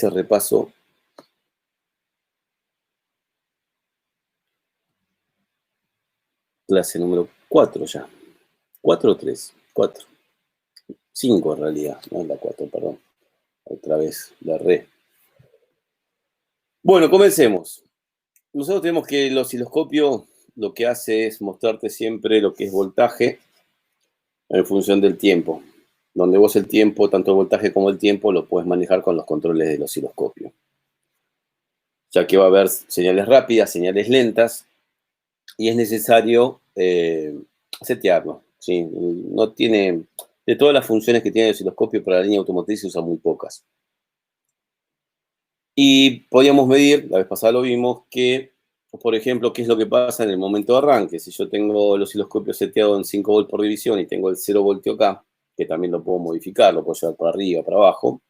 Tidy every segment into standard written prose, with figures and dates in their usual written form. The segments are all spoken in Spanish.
ese repaso. Clase número 4 ya. 4 o 3, 4. 5 en realidad, no es la 4, perdón. Otra vez la re. Bueno, comencemos. Nosotros tenemos que el osciloscopio lo que hace es mostrarte siempre lo que es voltaje en función del tiempo. Donde vos el tiempo, tanto el voltaje como el tiempo, lo puedes manejar con los controles del osciloscopio. Ya que va a haber señales rápidas, señales lentas, y es necesario setearlo, ¿sí? No tiene, de todas las funciones que tiene el osciloscopio para la línea automotriz se usan muy pocas. Y podíamos medir, la vez pasada lo vimos, que, por ejemplo, qué es lo que pasa en el momento de arranque. Si yo tengo el osciloscopio seteado en 5 volts por división y tengo el 0 voltio acá, que también lo puedo modificar, lo puedo llevar para arriba, para abajo.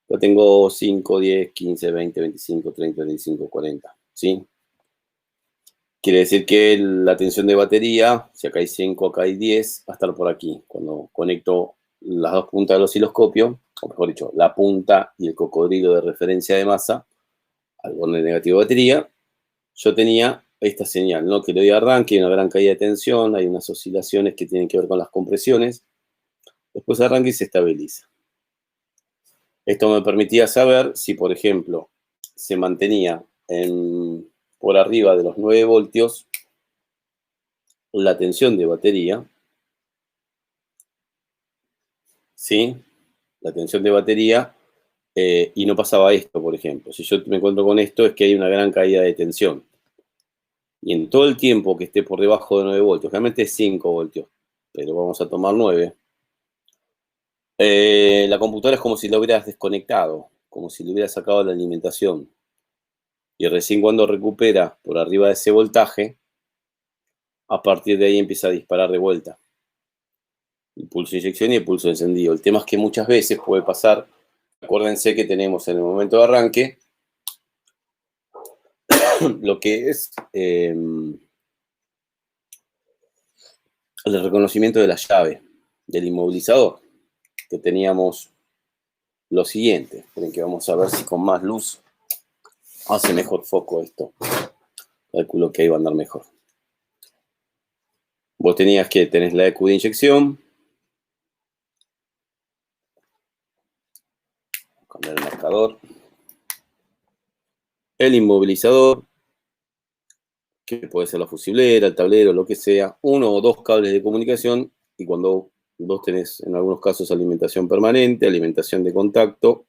Yo tengo 5, 10, 15, 20, 25, 30, 35, 40, ¿sí? Quiere decir que la tensión de batería, si acá hay 5, acá hay 10, va a estar por aquí. Cuando conecto las dos puntas del osciloscopio, o mejor dicho, la punta y el cocodrilo de referencia de masa al borde negativo de batería, yo tenía esta señal, ¿no? Que le doy arranque, hay una gran caída de tensión, hay unas oscilaciones que tienen que ver con las compresiones, después arranca y se estabiliza. Esto me permitía saber si, por ejemplo, se mantenía por arriba de los 9 voltios la tensión de batería, ¿sí? La tensión de batería, y no pasaba esto, por ejemplo. Si yo me encuentro con esto, es que hay una gran caída de tensión. Y en todo el tiempo que esté por debajo de 9 voltios, realmente es 5 voltios, pero vamos a tomar 9, la computadora es como si la hubieras desconectado, como si le hubieras sacado la alimentación. Y recién cuando recupera por arriba de ese voltaje, a partir de ahí empieza a disparar de vuelta. El pulso de inyección y el pulso de encendido. El tema es que muchas veces puede pasar, acuérdense que tenemos en el momento de arranque lo que es el reconocimiento de la llave del inmovilizador, que teníamos lo siguiente. Esperen que vamos a ver si con más luz hace mejor foco esto. Calculo que ahí va a andar mejor. Vos tenías que tener la EQ de inyección. Cambiar el marcador. El inmovilizador, que puede ser la fusiblera, el tablero, lo que sea. 1 o 2 cables de comunicación. Y cuando vos tenés, en algunos casos, alimentación permanente, alimentación de contacto.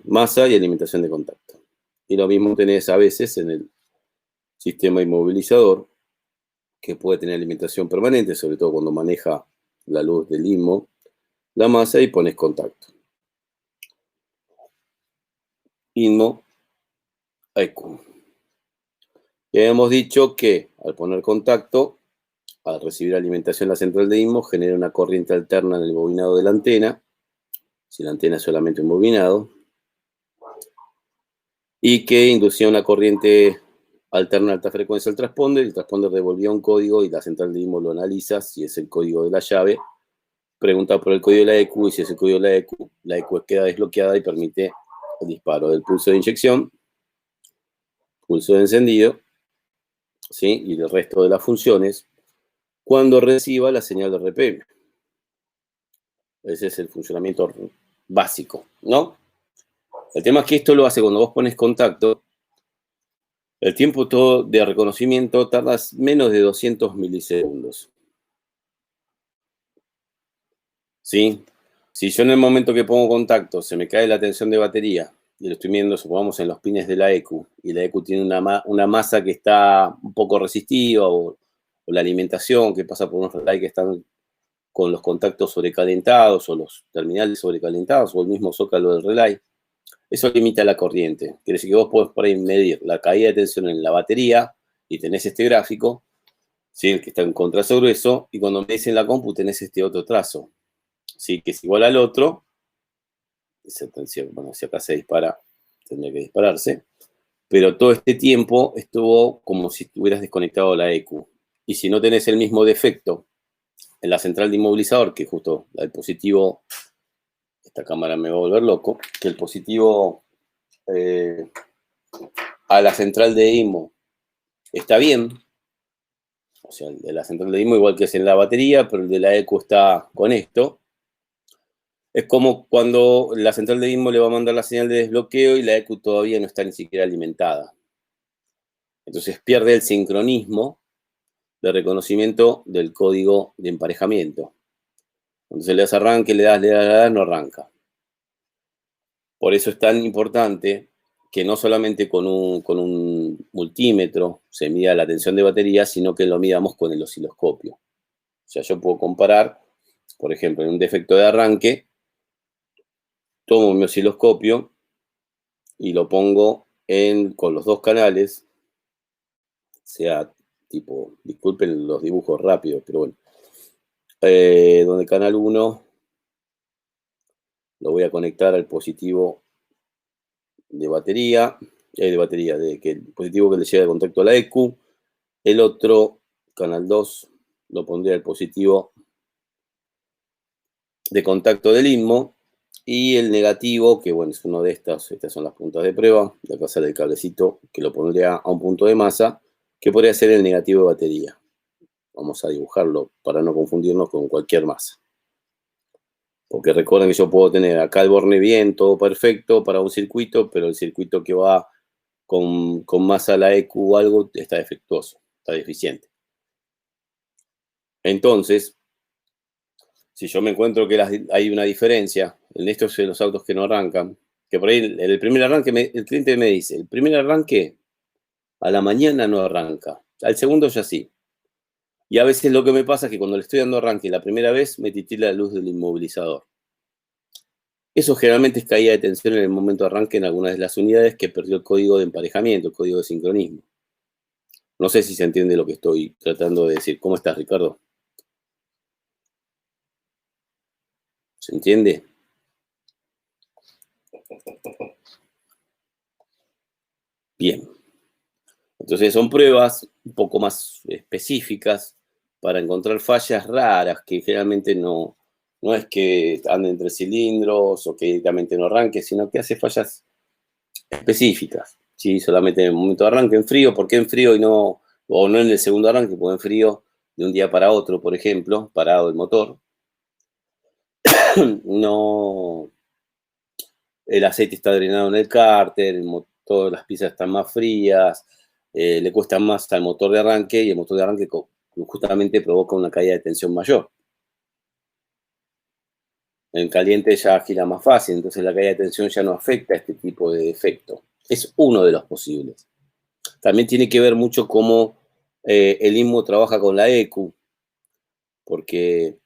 Masa y alimentación de contacto. Y lo mismo tenés a veces en el sistema inmovilizador, que puede tener alimentación permanente, sobre todo cuando maneja la luz del inmo, la masa y pones contacto. Inmo, EQ. Ya hemos dicho que al poner contacto, al recibir alimentación la central de inmo, genera una corriente alterna en el bobinado de la antena, si la antena es solamente un bobinado, y que inducía una corriente alterna a alta frecuencia al transponder, el transponder devolvía un código y la central de IMO lo analiza, si es el código de la llave, pregunta por el código de la EQ, y si es el código de la EQ queda desbloqueada y permite el disparo del pulso de inyección, pulso de encendido, ¿sí? Y el resto de las funciones, cuando reciba la señal de RPM. Ese es el funcionamiento básico, ¿no? El tema es que esto lo hace cuando vos pones contacto. El tiempo todo de reconocimiento tarda menos de 200 milisegundos. ¿Sí? Si yo en el momento que pongo contacto se me cae la tensión de batería, y lo estoy viendo, supongamos, en los pines de la EQ, y la EQ tiene una masa que está un poco resistiva, o la alimentación que pasa por unos relays que están con los contactos sobrecalentados, o los terminales sobrecalentados, o el mismo zócalo del relay, eso limita la corriente. Quiere decir que vos podés por ahí medir la caída de tensión en la batería y tenés este gráfico, ¿sí? El que está en contrazo grueso, y cuando medís en la compu tenés este otro trazo, ¿sí? Que es igual al otro. Bueno, si acá se dispara, tendría que dispararse. Pero todo este tiempo estuvo como si estuvieras desconectado la EQ. Y si no tenés el mismo defecto en la central de inmovilizador, que justo el positivo esta cámara me va a volver loco, que el positivo a la central de IMO está bien, o sea, el de la central de IMO igual que es en la batería, pero el de la ECU está con esto. Es como cuando la central de IMO le va a mandar la señal de desbloqueo y la ECU todavía no está ni siquiera alimentada. Entonces pierde el sincronismo de reconocimiento del código de emparejamiento. Entonces le das arranque, le das, no arranca. Por eso es tan importante que no solamente con un multímetro se mida la tensión de batería, sino que lo midamos con el osciloscopio. O sea, yo puedo comparar, por ejemplo, en un defecto de arranque, tomo mi osciloscopio y lo pongo con los dos canales, sea tipo, disculpen los dibujos rápidos, pero bueno, donde canal 1 lo voy a conectar al positivo de batería, que el positivo que le llega de contacto a la ECU, el otro, canal 2, lo pondría al positivo de contacto del INMO, y el negativo, que bueno, es uno de estas son las puntas de prueba, de acá sale el cablecito, que lo pondría a un punto de masa, que podría ser el negativo de batería. Vamos a dibujarlo para no confundirnos con cualquier masa. Porque recuerden que yo puedo tener acá el borne bien, todo perfecto para un circuito, pero el circuito que va con masa a la ECU o algo está defectuoso, está deficiente. Entonces, si yo me encuentro que hay una diferencia en estos de los autos que no arrancan, que por ahí en el primer arranque, el cliente me dice, el primer arranque a la mañana no arranca, al segundo ya sí. Y a veces lo que me pasa es que cuando le estoy dando arranque la primera vez, me titila la luz del inmovilizador. Eso generalmente es caída de tensión en el momento de arranque en algunas de las unidades que perdió el código de emparejamiento, el código de sincronismo. No sé si se entiende lo que estoy tratando de decir. ¿Cómo estás, Ricardo? ¿Se entiende? Bien. Entonces son pruebas un poco más específicas para encontrar fallas raras que generalmente no es que ande entre cilindros o que directamente no arranque, sino que hace fallas específicas. ¿Sí? Solamente en el momento de arranque en frío. ¿Por qué en frío y no, o no en el segundo arranque? Porque en frío de un día para otro, por ejemplo, parado el motor, no, el aceite está drenado en el cárter, el motor, las piezas están más frías, le cuesta más al motor de arranque y el motor de arranque justamente provoca una caída de tensión mayor. En caliente ya gira más fácil, entonces la caída de tensión ya no afecta a este tipo de defecto. Es uno de los posibles. También tiene que ver mucho cómo el INMO trabaja con la ECU, porque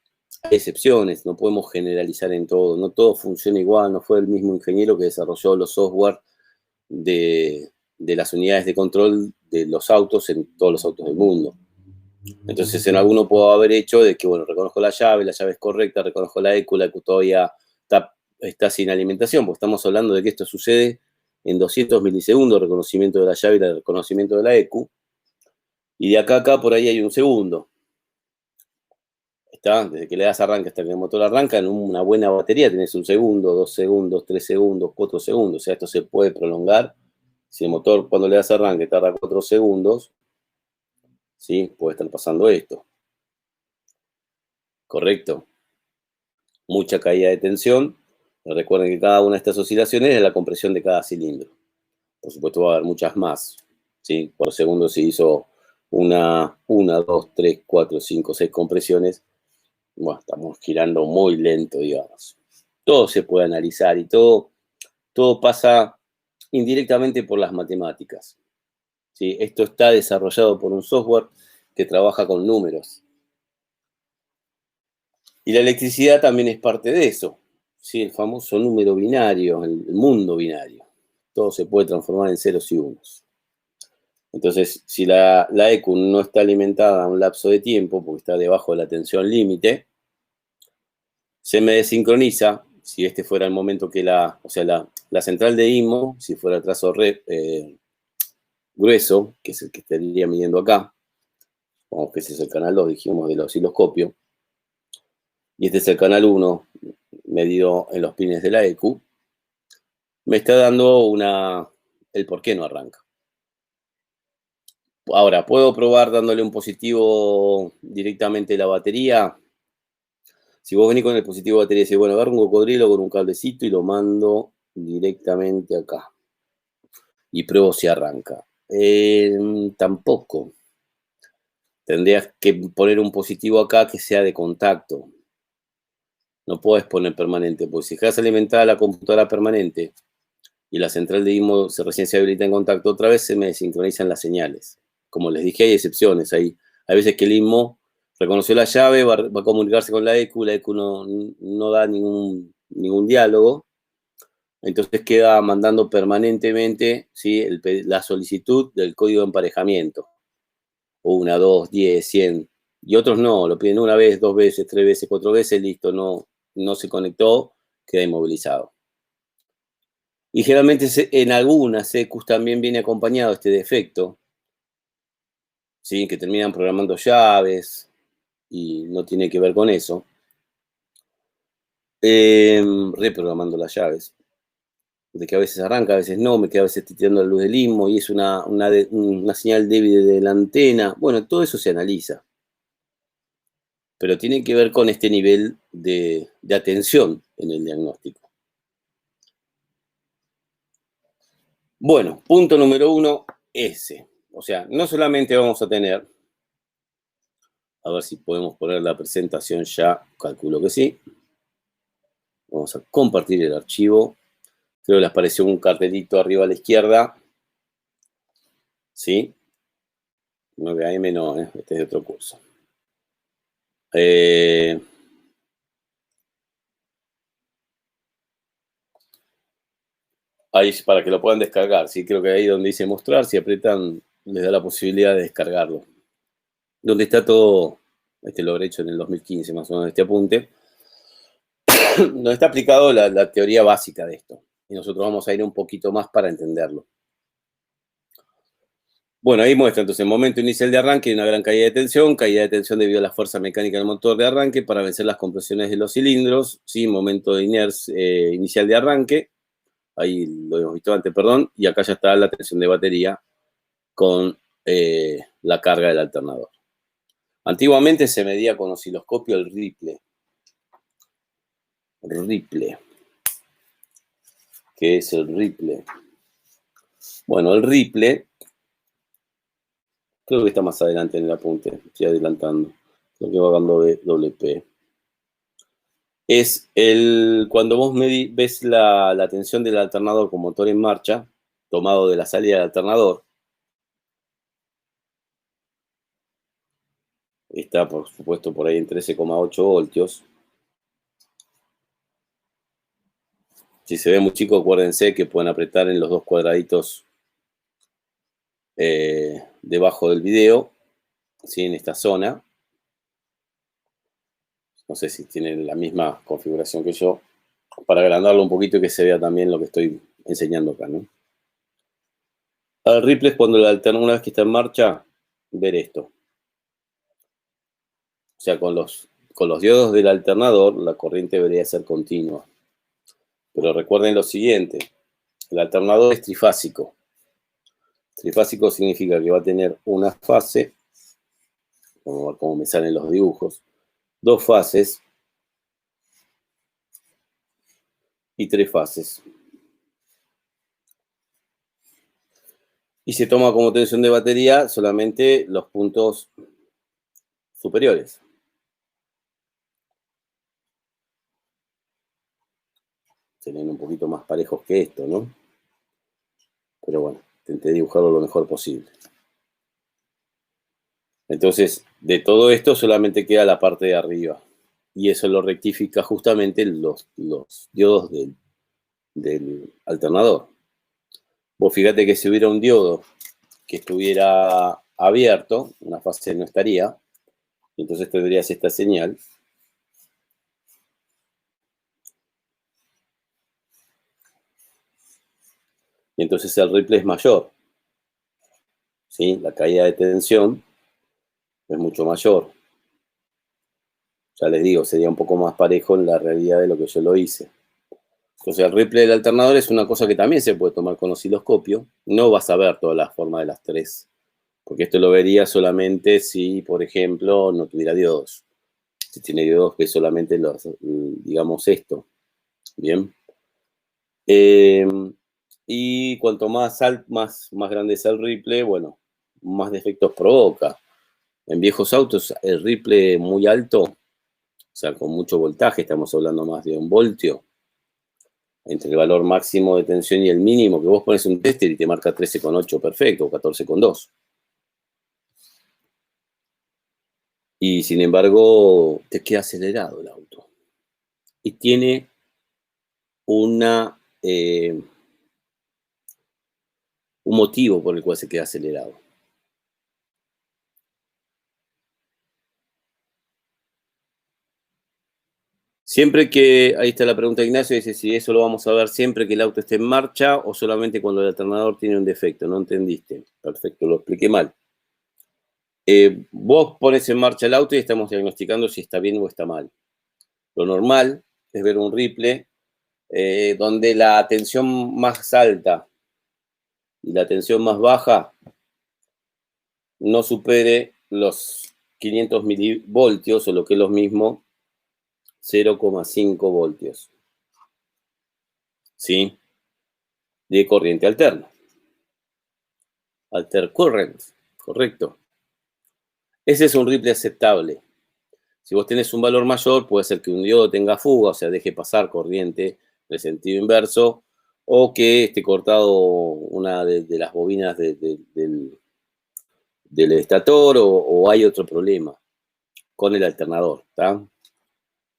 hay excepciones, no podemos generalizar en todo, no todo funciona igual, no fue el mismo ingeniero que desarrolló los software de las unidades de control de los autos en todos los autos del mundo. Entonces en alguno puedo haber hecho de que, bueno, reconozco la llave es correcta, reconozco la ECU todavía está sin alimentación, porque estamos hablando de que esto sucede en 200 milisegundos, reconocimiento de la llave y el reconocimiento de la ECU, y de acá a acá por ahí hay un segundo. ¿Está? Desde que le das arranque hasta que el motor arranca, en una buena batería tenés 1 segundo, 2 segundos, 3 segundos, 4 segundos. O sea, esto se puede prolongar. Si el motor cuando le das arranque tarda 4 segundos, ¿sí? Puede estar pasando esto. ¿Correcto? Mucha caída de tensión. Recuerden que cada una de estas oscilaciones es la compresión de cada cilindro. Por supuesto va a haber muchas más. ¿Sí? Por segundo se hizo una, 2, 3, 4, 5, 6 compresiones. Bueno, estamos girando muy lento, digamos. Todo se puede analizar y todo pasa indirectamente por las matemáticas. ¿Sí? Esto está desarrollado por un software que trabaja con números. Y la electricidad también es parte de eso. ¿Sí? El famoso número binario, el mundo binario. Todo se puede transformar en ceros y unos. Entonces, si la ECU no está alimentada a un lapso de tiempo, porque está debajo de la tensión límite, se me desincroniza. Si este fuera el momento que la central de IMO, si fuera el trazo grueso, que es el que estaría midiendo acá, que ese es el canal 2, dijimos, del osciloscopio, y este es el canal 1, medido en los pines de la EQ, me está dando el por qué no arranca. Ahora, ¿puedo probar dándole un positivo directamente a la batería? Si vos venís con el positivo de batería y decís, bueno, agarro un cocodrilo con un cablecito y lo mando directamente acá. Y pruebo si arranca. Tampoco. Tendrías que poner un positivo acá que sea de contacto. No puedes poner permanente, porque si dejas alimentada la computadora permanente y la central de IMO recién se habilita en contacto, otra vez se me desincronizan las señales. Como les dije, hay excepciones. Hay veces que el IMO reconoció la llave, va a comunicarse con la EQ no da ningún diálogo, entonces queda mandando permanentemente, ¿sí?, la solicitud del código de emparejamiento. 1, 2, 10, 100. Y otros no, lo piden una vez, 2 veces, 3 veces, 4 veces, listo, no se conectó, queda inmovilizado. Y generalmente en algunas EQs también viene acompañado este defecto, ¿sí?, que terminan programando llaves y no tiene que ver con eso. Reprogramando las llaves. De que a veces arranca, a veces no, me queda a veces tirando la luz del IMO y es una señal débil de la antena. Bueno, todo eso se analiza. Pero tiene que ver con este nivel de atención en el diagnóstico. Bueno, punto número 1, ese. O sea, no solamente vamos a tener, a ver si podemos poner la presentación ya, calculo que sí. Vamos a compartir el archivo. Creo que les apareció un cartelito arriba a la izquierda. ¿Sí? 9AM no, este es de otro curso. Ahí para que lo puedan descargar, ¿sí? Creo que ahí donde dice mostrar, si aprietan, les da la posibilidad de descargarlo. Donde está todo, lo habré hecho en el 2015 más o menos, este apunte, donde está aplicado la teoría básica de esto. Y nosotros vamos a ir un poquito más para entenderlo. Bueno, ahí muestra entonces el momento inicial de arranque y una gran caída de tensión debido a la fuerza mecánica del motor de arranque para vencer las compresiones de los cilindros, ¿sí? Momento de inicial de arranque, ahí lo hemos visto antes, perdón, y acá ya está la tensión de batería con la carga del alternador. Antiguamente se medía con osciloscopio el ripple. ¿Qué es el ripple? Bueno, el ripple, creo que está más adelante en el apunte, estoy adelantando, creo que va dando de WP. Es cuando vos ves la tensión del alternador con motor en marcha, tomado de la salida del alternador, está por supuesto por ahí en 13,8 voltios. Si se ve muy chico, acuérdense que pueden apretar en los dos cuadraditos debajo del video, ¿sí?, en esta zona. No sé si tienen la misma configuración que yo, para agrandarlo un poquito y que se vea también lo que estoy enseñando acá, ¿no? El ripple es cuando el alternador, una vez que está en marcha, ver esto. O sea, con los diodos del alternador, la corriente debería ser continua. Pero recuerden lo siguiente, el alternador es trifásico. Trifásico significa que va a tener una fase, como me salen los dibujos, 2 fases y 3 fases. Y se toma como tensión de batería solamente los puntos superiores. Serían un poquito más parejos que esto, ¿no? Pero bueno, intenté dibujarlo lo mejor posible. Entonces, de todo esto solamente queda la parte de arriba. Y eso lo rectifica justamente los diodos del alternador. Vos fíjate que si hubiera un diodo que estuviera abierto, una fase no estaría, entonces tendrías esta señal. Y entonces el ripple es mayor, ¿sí? La caída de tensión es mucho mayor. ya les digo, sería un poco más parejo en la realidad de lo que yo lo hice. Entonces el ripple del alternador es una cosa que también se puede tomar con osciloscopio. No vas a ver toda la forma de las tres, porque esto lo vería solamente si, por ejemplo, no tuviera diodos. Si tiene diodos, que solamente los, digamos esto. Bien. Y cuanto más grande es el ripple, bueno, más defectos provoca. En viejos autos, el ripple muy alto, o sea, con mucho voltaje, estamos hablando más de 1 voltio, entre el valor máximo de tensión y el mínimo, que vos pones un tester y te marca 13,8 perfecto, o 14,2. Y sin embargo, te queda acelerado el auto. Y tiene un motivo por el cual se queda acelerado. Siempre que, ahí está la pregunta de Ignacio, dice si eso lo vamos a ver siempre que el auto esté en marcha o solamente cuando el alternador tiene un defecto. No entendiste. Perfecto, lo expliqué mal. Vos pones en marcha el auto y estamos diagnosticando si está bien o está mal. Lo normal es ver un ripple donde la tensión más alta y la tensión más baja no supere los 500 milivoltios o lo que es lo mismo, 0,5 voltios. ¿Sí? De corriente alterna. Alter current, correcto. Ese es un ripple aceptable. Si vos tenés un valor mayor, puede ser que un diodo tenga fuga, o sea, deje pasar corriente de sentido inverso, o que esté cortado una de las bobinas del estator, o hay otro problema con el alternador. ¿Tá?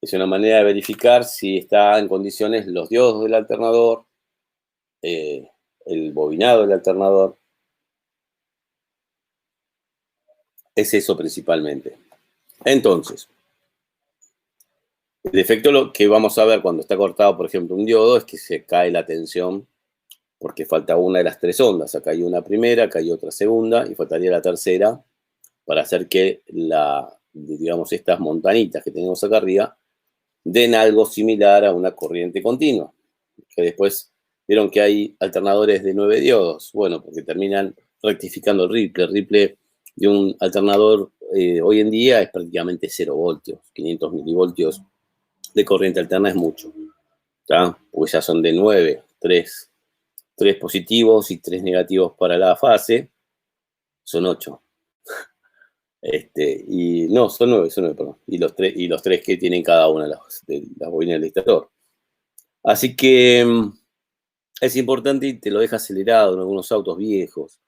Es una manera de verificar si está en condiciones los diodos del alternador, el bobinado del alternador. Es eso principalmente. Entonces, el efecto lo que vamos a ver cuando está cortado, por ejemplo, un diodo, es que se cae la tensión porque falta una de las tres ondas. Acá hay una primera, acá hay otra segunda y faltaría la tercera para hacer que digamos, estas montanitas que tenemos acá arriba den algo similar a una corriente continua. Que después vieron que hay alternadores de 9 diodos. Bueno, porque terminan rectificando el ripple. El ripple de un alternador hoy en día es prácticamente 0 voltios, 500 milivoltios de corriente alterna es mucho, ¿tá? Porque ya son de 9, 3 positivos y 3 negativos para la fase, son 8. Y no, son 9, perdón. Y los 3 que tienen cada una de las bobinas del estator. Así que es importante y te lo deja acelerado en algunos autos viejos.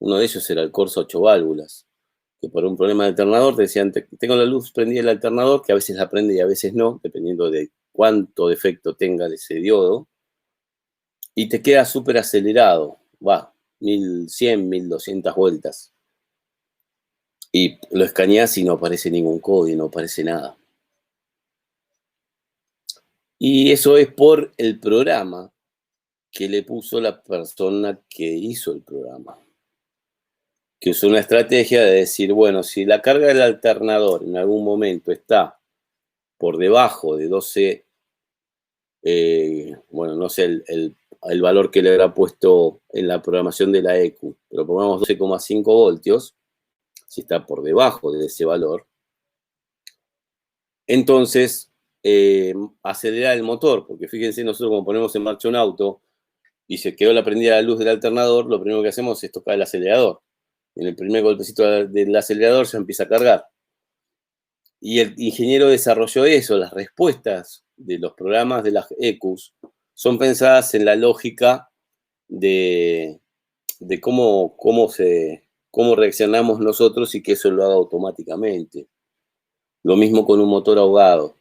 Uno de ellos era el Corsa 8 válvulas, que por un problema de alternador te decían, tengo la luz prendida el alternador, que a veces la prende y a veces no, dependiendo de cuánto defecto tenga ese diodo, y te queda súper acelerado, va, 1100, 1200 vueltas. Y lo escaneás y no aparece ningún código, no aparece nada. Y eso es por el programa que le puso la persona que hizo el programa. Que usó una estrategia de decir, bueno, si la carga del alternador en algún momento está por debajo de 12, bueno, no sé el valor que le habrá puesto en la programación de la EQ, pero pongamos 12,5 voltios, si está por debajo de ese valor, entonces acelerar el motor, porque fíjense, nosotros como ponemos en marcha un auto y se quedó la prendida la luz del alternador, lo primero que hacemos es tocar el acelerador. En el primer golpecito del acelerador se empieza a cargar. Y el ingeniero desarrolló eso, las respuestas de los programas de las EQs son pensadas en la lógica de cómo reaccionamos nosotros y que eso lo haga automáticamente. Lo mismo con un motor ahogado.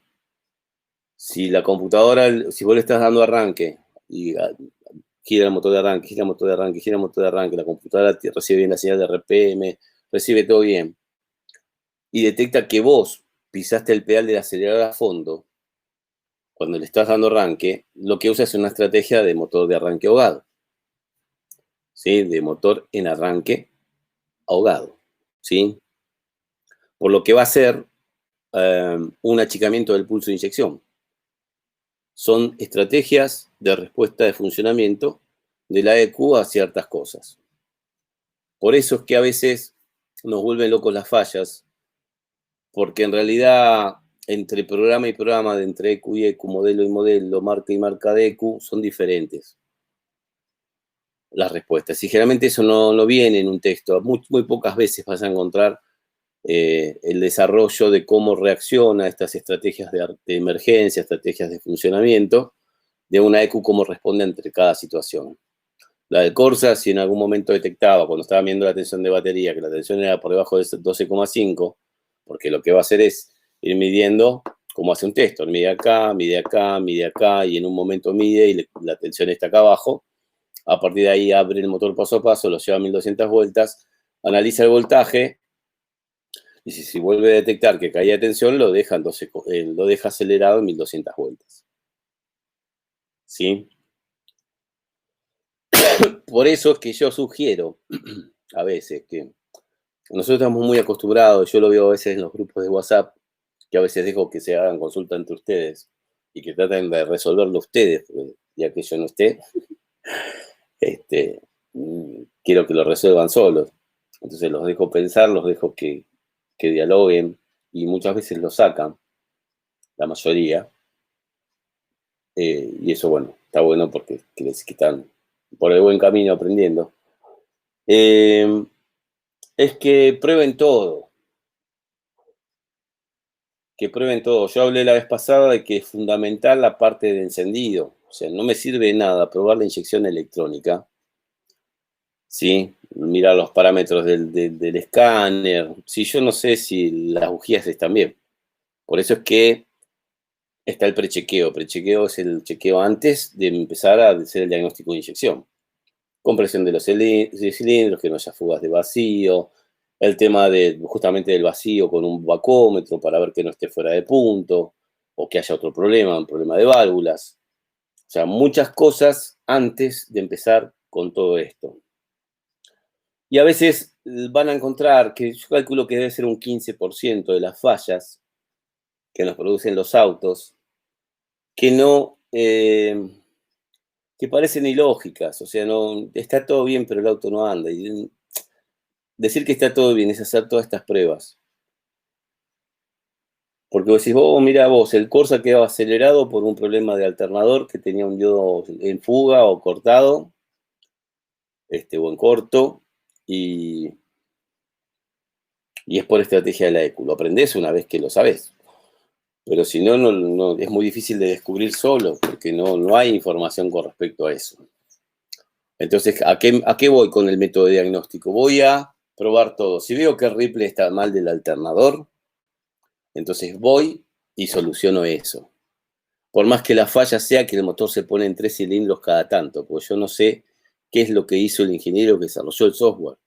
Si la computadora, si vos le estás dando arranque y gira el motor de arranque, gira el motor de arranque, gira el motor de arranque, la computadora recibe bien la señal de RPM, recibe todo bien, y detecta que vos pisaste el pedal del acelerador a fondo, cuando le estás dando arranque, lo que usa es una estrategia de motor de arranque ahogado. ¿Sí? De motor en arranque ahogado. ¿Sí? Por lo que va a hacer un achicamiento del pulso de inyección. Son estrategias de respuesta de funcionamiento de la ECU a ciertas cosas. Por eso es que a veces nos vuelven locos las fallas, porque en realidad entre programa y programa, entre ECU y ECU, modelo y modelo, marca y marca de ECU, son diferentes las respuestas. Y generalmente eso no viene en un texto. Muy pocas veces vas a encontrar el desarrollo de cómo reacciona a estas estrategias de emergencia, estrategias de funcionamiento, de una ECU, cómo responde entre cada situación. La del Corsa, si en algún momento detectaba, cuando estaba viendo la tensión de batería, que la tensión era por debajo de 12,5, porque lo que va a hacer es ir midiendo, como hace un texto, mide acá, mide acá, mide acá, y en un momento mide y la tensión está acá abajo. A partir de ahí abre el motor paso a paso, lo lleva a 1200 vueltas, analiza el voltaje, y si vuelve a detectar que caía tensión, lo deja acelerado en 1200 vueltas. ¿Sí? Por eso es que yo sugiero a veces que nosotros estamos muy acostumbrados, yo lo veo a veces en los grupos de WhatsApp, que a veces dejo que se hagan consulta entre ustedes y que traten de resolverlo ustedes, porque ya que yo no esté, quiero que lo resuelvan solos. Entonces los dejo pensar, los dejo que dialoguen y muchas veces lo sacan, la mayoría. Y eso, bueno, está bueno porque que están por el buen camino aprendiendo. Es que prueben todo. Que prueben todo. Yo hablé la vez pasada de que es fundamental la parte de encendido. O sea, no me sirve de nada probar la inyección electrónica, ¿sí? Mirar los parámetros del escáner. Si yo no sé si las bujías están bien. Por eso es que está el prechequeo. Prechequeo es el chequeo antes de empezar a hacer el diagnóstico de inyección. Compresión de los cilindros, que no haya fugas de vacío, el tema justamente del vacío con un vacómetro para ver que no esté fuera de punto, o que haya otro problema, un problema de válvulas. O sea, muchas cosas antes de empezar con todo esto. Y a veces van a encontrar que yo calculo que debe ser un 15% de las fallas que nos producen los autos, que no, que parecen ilógicas, o sea, no, está todo bien, pero el auto no anda. Y decir que está todo bien es hacer todas estas pruebas. Porque vos decís, mira vos, el Corsa quedó acelerado por un problema de alternador que tenía un diodo en fuga o cortado, o en corto, y es por estrategia de la ECU. Lo aprendés una vez que lo sabés. Pero si no, no es muy difícil de descubrir solo, porque no hay información con respecto a eso. Entonces, ¿a qué voy con el método de diagnóstico? Voy a probar todo. Si veo que el ripple está mal del alternador, entonces voy y soluciono eso. Por más que la falla sea que el motor se pone en 3 cilindros cada tanto, porque yo no sé qué es lo que hizo el ingeniero que desarrolló el software.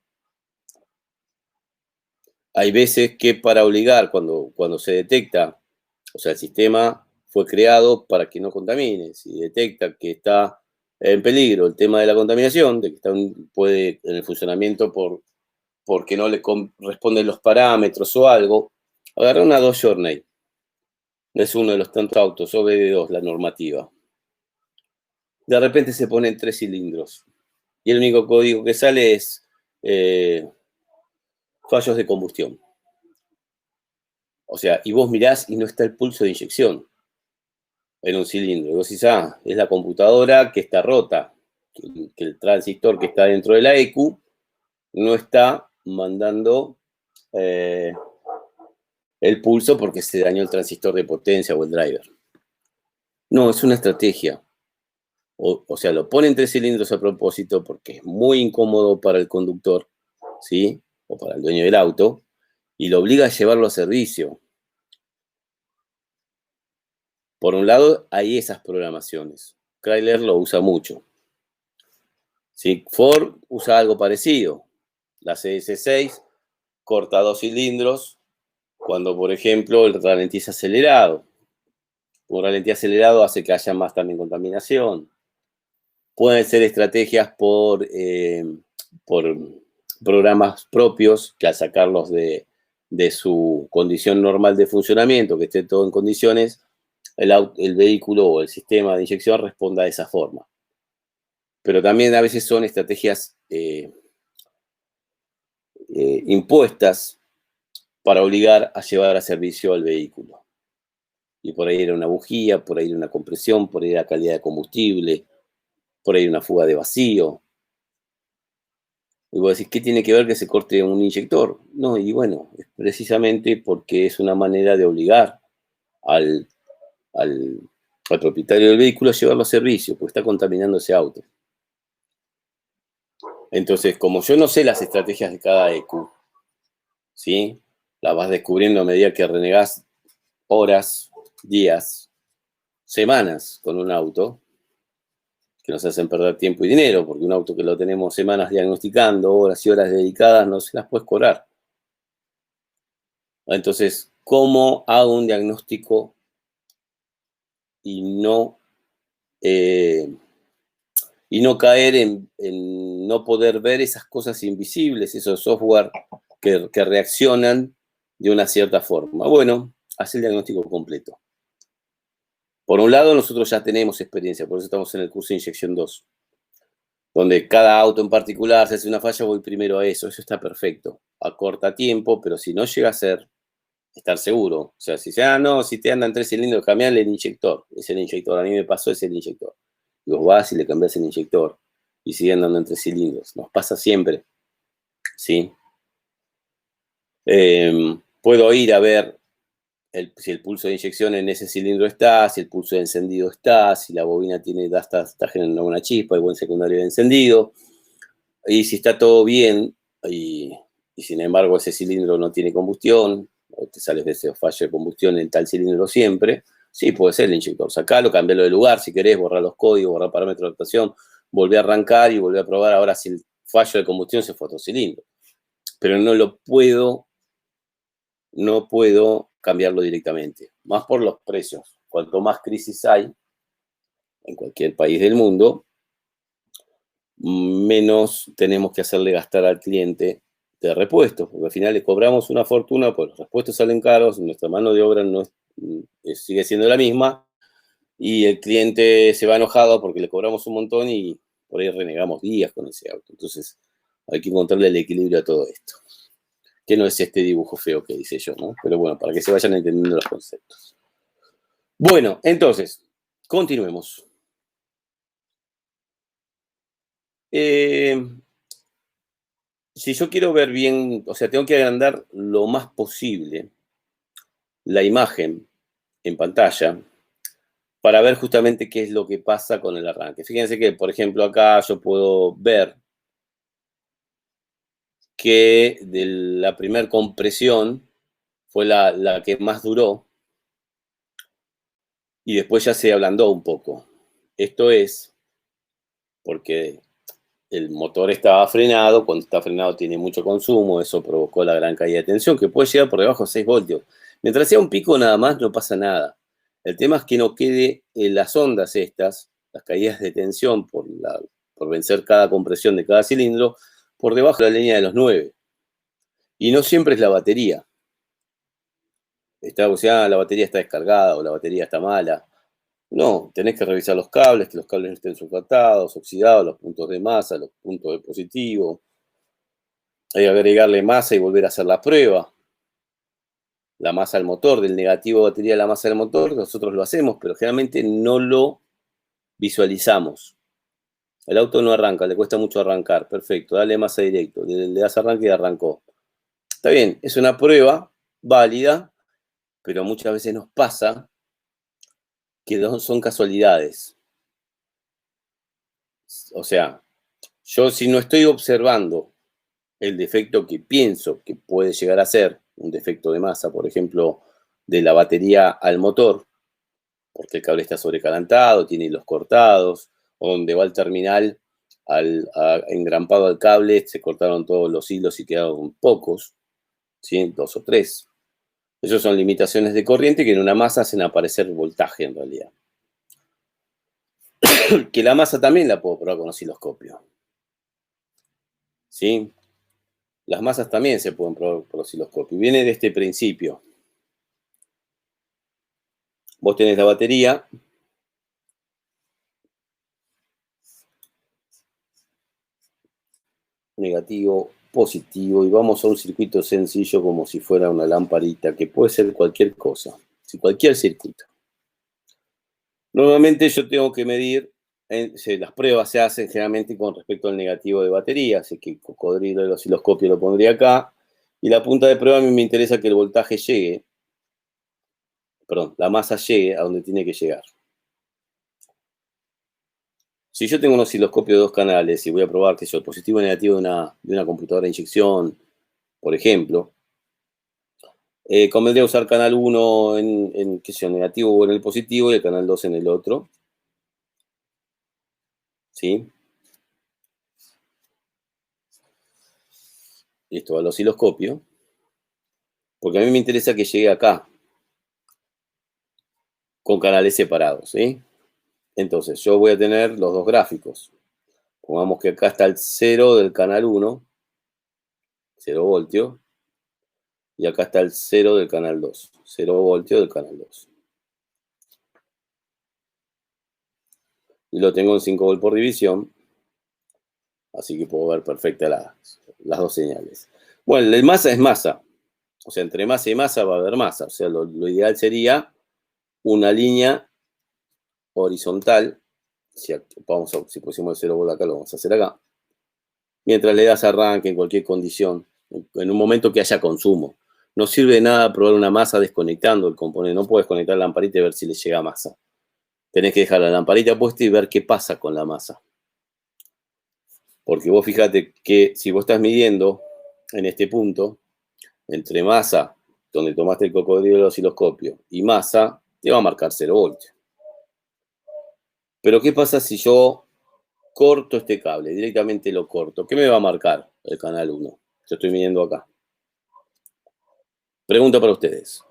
Hay veces que para obligar, cuando se detecta, o sea, el sistema fue creado para que no contamine. Si detecta que está en peligro el tema de la contaminación, de que puede en el funcionamiento porque no le responden los parámetros o algo, agarra una Dodge Journey. Es uno de los tantos autos, OBD2, la normativa. De repente se pone en 3 cilindros. Y el único código que sale es fallos de combustión. O sea, y vos mirás y no está el pulso de inyección en un cilindro. Y vos decís, es la computadora que está rota, que el transistor que está dentro de la ECU no está mandando el pulso porque se dañó el transistor de potencia o el driver. No, es una estrategia. O sea, lo pone en 3 cilindros a propósito porque es muy incómodo para el conductor, ¿sí? O para el dueño del auto, y lo obliga a llevarlo a servicio. Por un lado, hay esas programaciones. Chrysler lo usa mucho. ¿Sí? Ford usa algo parecido. La CS6 corta 2 cilindros cuando, por ejemplo, el ralentí es acelerado. Un ralentí acelerado hace que haya más también contaminación. Pueden ser estrategias por programas propios que al sacarlos de de su condición normal de funcionamiento, que esté todo en condiciones, el vehículo o el sistema de inyección responda de esa forma. Pero también a veces son estrategias impuestas para obligar a llevar a servicio al vehículo. Y por ahí era una bujía, por ahí era una compresión, por ahí era calidad de combustible, por ahí una fuga de vacío. Y vos decís, ¿qué tiene que ver que se corte un inyector? No, y bueno, es precisamente porque es una manera de obligar al, al, al propietario del vehículo a llevarlo a servicio, porque está contaminando ese auto. Entonces, como yo no sé las estrategias de cada EQ, ¿sí? Las vas descubriendo a medida que renegás horas, días, semanas con un auto, que nos hacen perder tiempo y dinero, porque un auto que lo tenemos semanas diagnosticando, horas y horas dedicadas, no se las puedes cobrar. Entonces, ¿cómo hago un diagnóstico y eh, no caer en no poder ver esas cosas invisibles, esos software que reaccionan de una cierta forma? Bueno, hace el diagnóstico completo. Por un lado, nosotros ya tenemos experiencia, por eso estamos en el curso de inyección 2, donde cada auto en particular, si hace una falla, voy primero a eso está perfecto, acorta tiempo, pero si no llega a ser, estar seguro. O sea, si no, si te andan 3 cilindros, cambiarle el inyector, es el inyector, a mí me pasó, es el inyector. Y vos vas y le cambias el inyector, y sigue andando en 3 cilindros, nos pasa siempre, ¿sí? Puedo ir a ver si el pulso de inyección en ese cilindro está, si el pulso de encendido está, si la bobina está generando una chispa, el buen secundario de encendido, y si está todo bien, y sin embargo ese cilindro no tiene combustión, o te sales de ese fallo de combustión en tal cilindro siempre, sí, puede ser el inyector. Sacalo, cambialo de lugar si querés, borrar los códigos, borrar parámetros de actuación, volver a arrancar y volver a probar ahora si el fallo de combustión se fue a otro cilindro. Pero no puedo cambiarlo directamente, más por los precios. Cuanto más crisis hay en cualquier país del mundo, menos tenemos que hacerle gastar al cliente de repuestos, porque al final le cobramos una fortuna, pues los repuestos salen caros, nuestra mano de obra no sigue siendo la misma, y el cliente se va enojado porque le cobramos un montón y por ahí renegamos días con ese auto. Entonces hay que encontrarle el equilibrio a todo esto, que no es este dibujo feo que hice yo, ¿no? Pero bueno, para que se vayan entendiendo los conceptos. Bueno, entonces, continuemos. Si yo quiero ver bien, o sea, tengo que agrandar lo más posible la imagen en pantalla para ver justamente qué es lo que pasa con el arranque. Fíjense que, por ejemplo, acá yo puedo ver que de la primera compresión fue la que más duró y después ya se ablandó un poco. Esto es porque el motor estaba frenado, cuando está frenado tiene mucho consumo, eso provocó la gran caída de tensión, que puede llegar por debajo de 6 voltios. Mientras sea un pico nada más, no pasa nada. El tema es que no quede en las ondas estas, las caídas de tensión por vencer cada compresión de cada cilindro, por debajo de la línea de los 9. Y no siempre es la batería. O sea, la batería está descargada o la batería está mala. No, tenés que revisar los cables, que los cables no estén subtratados, oxidados, los puntos de masa, los puntos de positivo. Hay que agregarle masa y volver a hacer la prueba. La masa al motor, del negativo de batería a la masa del motor, nosotros lo hacemos, pero generalmente no lo visualizamos. El auto no arranca, le cuesta mucho arrancar. Perfecto, dale masa directo. Le das arranque y arrancó. Está bien, es una prueba válida, pero muchas veces nos pasa que son casualidades. O sea, yo si no estoy observando el defecto que pienso que puede llegar a ser, un defecto de masa, por ejemplo, de la batería al motor, porque el cable está sobrecalentado, tiene hilos cortados, o donde va el terminal engrampado al cable, se cortaron todos los hilos y quedaron pocos, ¿sí? 2 o 3. Esas son limitaciones de corriente que en una masa hacen aparecer voltaje en realidad. Que la masa también la puedo probar con osciloscopio, ¿sí? Las masas también se pueden probar por osciloscopio. Viene de este principio. Vos tenés la batería. Negativo, positivo, y vamos a un circuito sencillo como si fuera una lamparita, que puede ser cualquier cosa, cualquier circuito. Normalmente yo tengo que medir, las pruebas se hacen generalmente con respecto al negativo de batería, así que el cocodrilo del osciloscopio lo pondría acá, y la punta de prueba a mí me interesa que el voltaje llegue, perdón, la masa llegue a donde tiene que llegar. Si yo tengo un osciloscopio de 2 canales y voy a probar que el positivo y negativo de una computadora de inyección, por ejemplo, convendría usar canal 1 qué sé yo, negativo o en el positivo y el canal 2 en el otro. ¿Sí? Esto va al osciloscopio. Porque a mí me interesa que llegue acá, con canales separados. ¿Sí? Entonces, yo voy a tener los dos gráficos. Pongamos que acá está el 0 del canal 1, 0 voltios. Y acá está el 0 del canal 2, 0 voltios del canal 2. Y lo tengo en 5 volts por división. Así que puedo ver perfectas las dos señales. Bueno, el masa es masa. O sea, entre masa y masa va a haber masa. O sea, lo ideal sería una línea horizontal. Si pusimos el 0 volt acá, lo vamos a hacer acá. Mientras le das arranque en cualquier condición, en un momento que haya consumo. No sirve de nada probar una masa desconectando el componente. No puedes conectar la lamparita y ver si le llega masa. Tenés que dejar la lamparita puesta y ver qué pasa con la masa. Porque vos fíjate que si vos estás midiendo en este punto, entre masa, donde tomaste el cocodrilo del osciloscopio, y masa, te va a marcar 0 voltios. Pero ¿qué pasa si yo corto este cable? Directamente lo corto. ¿Qué me va a marcar el canal 1? Yo estoy midiendo acá. Pregunta para ustedes.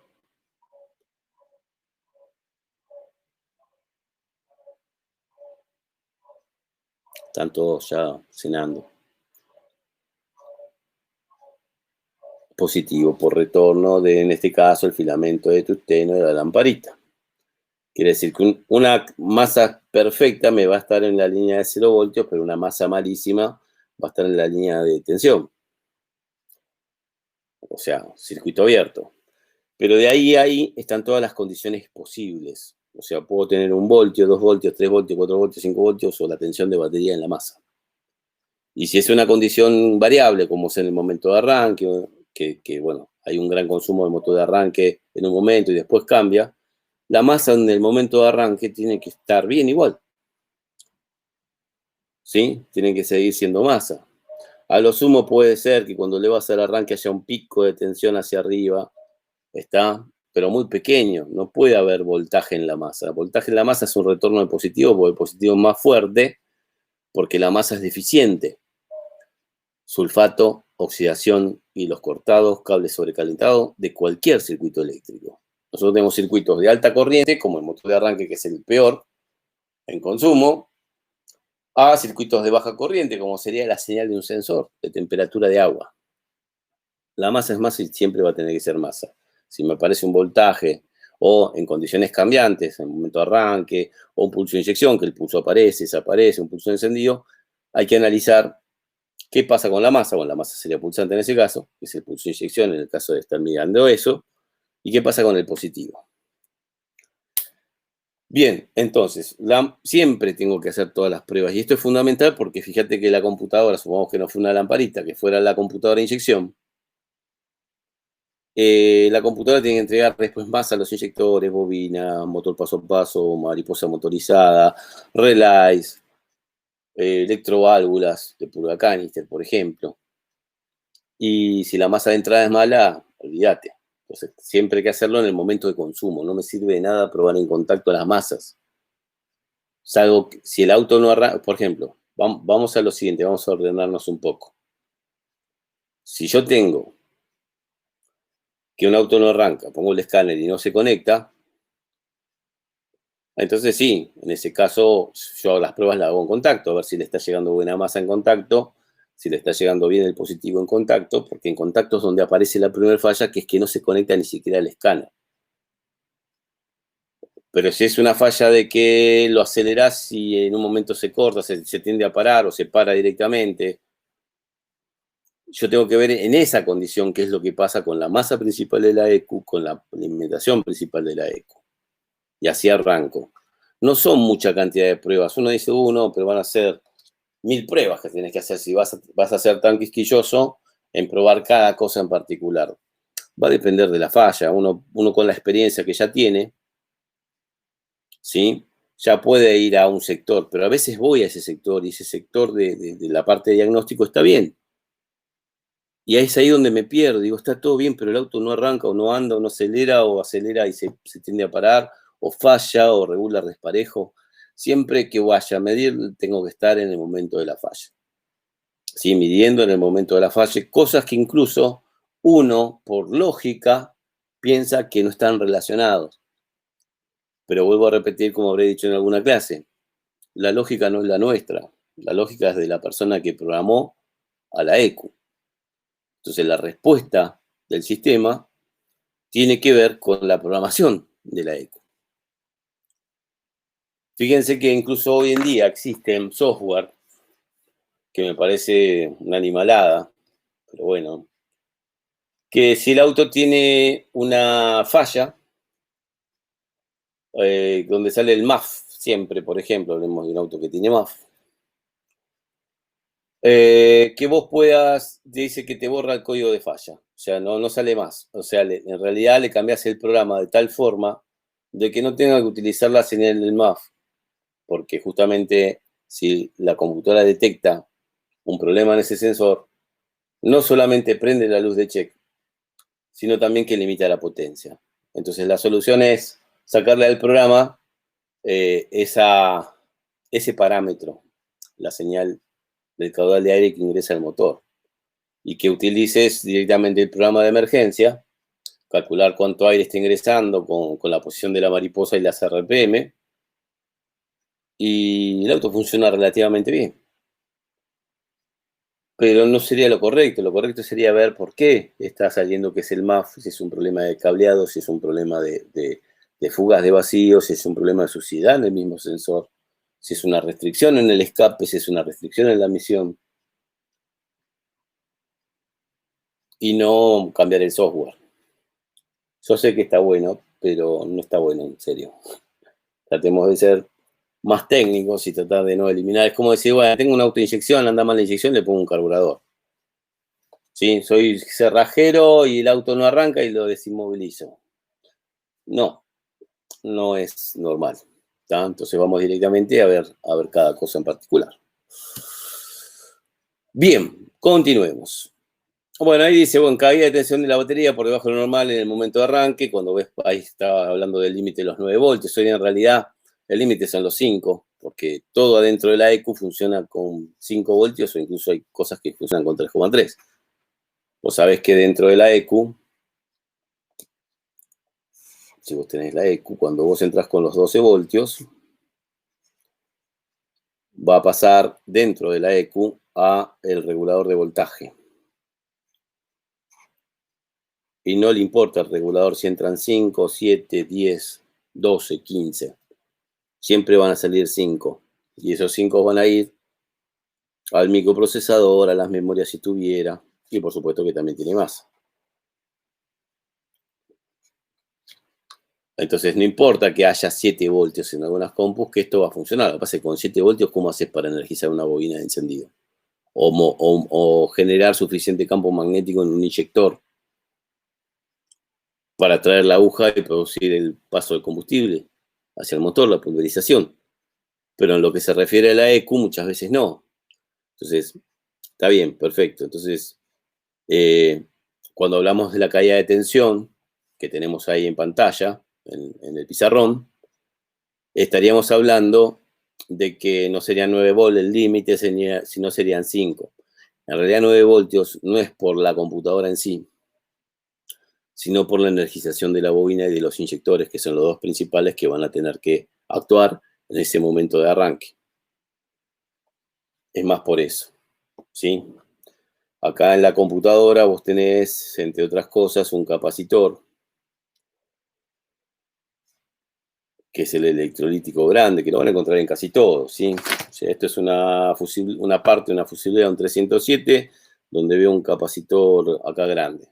Están todos ya cenando. Positivo por retorno de, en este caso, el filamento de tungsteno de la lamparita. Quiere decir que una masa perfecta me va a estar en la línea de 0 voltios, pero una masa malísima va a estar en la línea de tensión. O sea, circuito abierto. Pero de ahí están todas las condiciones posibles. O sea, puedo tener 1 voltio, 2 voltios, 3 voltios, 4 voltios, 5 voltios o la tensión de batería en la masa. Y si es una condición variable, como es en el momento de arranque, que bueno, hay un gran consumo de motor de arranque en un momento y después cambia, la masa en el momento de arranque tiene que estar bien igual. ¿Sí? Tiene que seguir siendo masa. A lo sumo puede ser que cuando le vas al arranque haya un pico de tensión hacia arriba, ¿está? Pero muy pequeño, no puede haber voltaje en la masa. El voltaje en la masa es un retorno de positivo, porque el positivo es más fuerte, porque la masa es deficiente. Sulfato, oxidación y los cortados, cables sobrecalentados de cualquier circuito eléctrico. Nosotros tenemos circuitos de alta corriente, como el motor de arranque, que es el peor en consumo, a circuitos de baja corriente, como sería la señal de un sensor de temperatura de agua. La masa es masa y siempre va a tener que ser masa. Si me aparece un voltaje o en condiciones cambiantes, en el momento de arranque, o un pulso de inyección, que el pulso aparece, desaparece, un pulso de encendido, hay que analizar qué pasa con la masa. Bueno, la masa sería pulsante en ese caso, que es el pulso de inyección en el caso de estar mirando eso, y qué pasa con el positivo. Bien, entonces, siempre tengo que hacer todas las pruebas. Y esto es fundamental porque fíjate que la computadora, supongamos que no fue una lamparita, que fuera la computadora de inyección, la computadora tiene que entregar después más a los inyectores, bobina, motor paso a paso, mariposa motorizada, relays, electroválvulas de purga canister, por ejemplo. Y si la masa de entrada es mala, olvídate. Entonces, siempre hay que hacerlo en el momento de consumo. No me sirve de nada probar en contacto las masas. Salvo que, si el auto no arranca, por ejemplo, vamos a lo siguiente, vamos a ordenarnos un poco. Si yo tengo que un auto no arranca, pongo el escáner y no se conecta, entonces sí, en ese caso yo las pruebas las hago en contacto, a ver si le está llegando buena masa en contacto. si le está llegando bien el positivo en contacto, porque en contacto es donde aparece la primera falla, que es que no se conecta ni siquiera el escáner. Pero si es una falla de que lo acelerás y en un momento se corta, se tiende a parar o se para directamente, yo tengo que ver en esa condición qué es lo que pasa con la masa principal de la EQ, con la alimentación principal de la EQ. Y así arranco. No son mucha cantidad de pruebas. Uno dice, no, pero van a ser 1000 pruebas que tienes que hacer si vas a ser tan quisquilloso en probar cada cosa en particular. Va a depender de la falla. Uno con la experiencia que ya tiene, ¿sí? Ya puede ir a un sector, pero a veces voy a ese sector y ese sector de la parte de diagnóstico está bien. Y es ahí donde me pierdo. Digo, está todo bien, pero el auto no arranca o no anda o no acelera o acelera y se tiende a parar o falla o regula desparejo. Siempre que vaya a medir, tengo que estar en el momento de la falla. ¿Sí? Midiendo en el momento de la falla, cosas que incluso uno, por lógica, piensa que no están relacionados. Pero vuelvo a repetir, como habré dicho en alguna clase, la lógica no es la nuestra. La lógica es de la persona que programó a la EQ. Entonces, la respuesta del sistema tiene que ver con la programación de la EQ. Fíjense que incluso hoy en día existen software que me parece una animalada, pero bueno, que si el auto tiene una falla, donde sale el MAF siempre, por ejemplo, hablemos de un auto que tiene MAF, que vos puedas, dice que te borra el código de falla, o sea, no sale más, o sea, en realidad le cambias el programa de tal forma de que no tenga que utilizar la señal del MAF, porque justamente si la computadora detecta un problema en ese sensor, no solamente prende la luz de check, sino también que limita la potencia. Entonces la solución es sacarle al programa ese parámetro, la señal del caudal de aire que ingresa al motor, y que utilices directamente el programa de emergencia, calcular cuánto aire está ingresando con la posición de la mariposa y las RPM, y el auto funciona relativamente bien. Pero no sería lo correcto sería ver por qué está saliendo que es el MAF, si es un problema de cableado, si es un problema de fugas de vacío, si es un problema de suciedad en el mismo sensor, si es una restricción en el escape, si es una restricción en la emisión, y no cambiar el software. Yo sé que está bueno, pero no está bueno, en serio. Tratemos de ser más técnicos y tratar de no eliminar. Es como decir, bueno, tengo una autoinyección, anda mal la inyección, le pongo un carburador. ¿Sí? Soy cerrajero y el auto no arranca y lo desinmovilizo. No, no es normal. ¿Tá? Entonces vamos directamente a ver cada cosa en particular. Bien, continuemos. Bueno, ahí dice, bueno, caída de tensión de la batería por debajo de lo normal en el momento de arranque, cuando ves, ahí estaba hablando del límite de los 9 voltios, hoy en realidad el límite son los 5, porque todo adentro de la EQ funciona con 5 voltios o incluso hay cosas que funcionan con 3,3. Vos sabés que dentro de la EQ, si vos tenés la EQ, cuando vos entras con los 12 voltios, va a pasar dentro de la EQ a el regulador de voltaje. Y no le importa el regulador si entran 5, 7, 10, 12, 15. Siempre van a salir 5. Y esos 5 van a ir al microprocesador, a las memorias si tuviera. Y por supuesto que también tiene más. Entonces no importa que haya 7 voltios en algunas compus, que esto va a funcionar. Lo que pasa es que con 7 voltios, ¿cómo haces para energizar una bobina de encendido? O generar suficiente campo magnético en un inyector para traer la aguja y producir el paso del combustible hacia el motor, la pulverización. Pero en lo que se refiere a la EQ, muchas veces no. Entonces, está bien, perfecto. Entonces, cuando hablamos de la caída de tensión que tenemos ahí en pantalla, en el pizarrón, estaríamos hablando de que no serían 9 voltios el límite, sino serían 5. En realidad 9 voltios no es por la computadora en sí, sino por la energización de la bobina y de los inyectores, que son los dos principales que van a tener que actuar en ese momento de arranque. Es más por eso, ¿sí? Acá en la computadora vos tenés, entre otras cosas, un capacitor, que es el electrolítico grande, que lo van a encontrar en casi todo, ¿sí? O sea, esto es una parte de una fusiblera, un 307, donde veo un capacitor acá grande.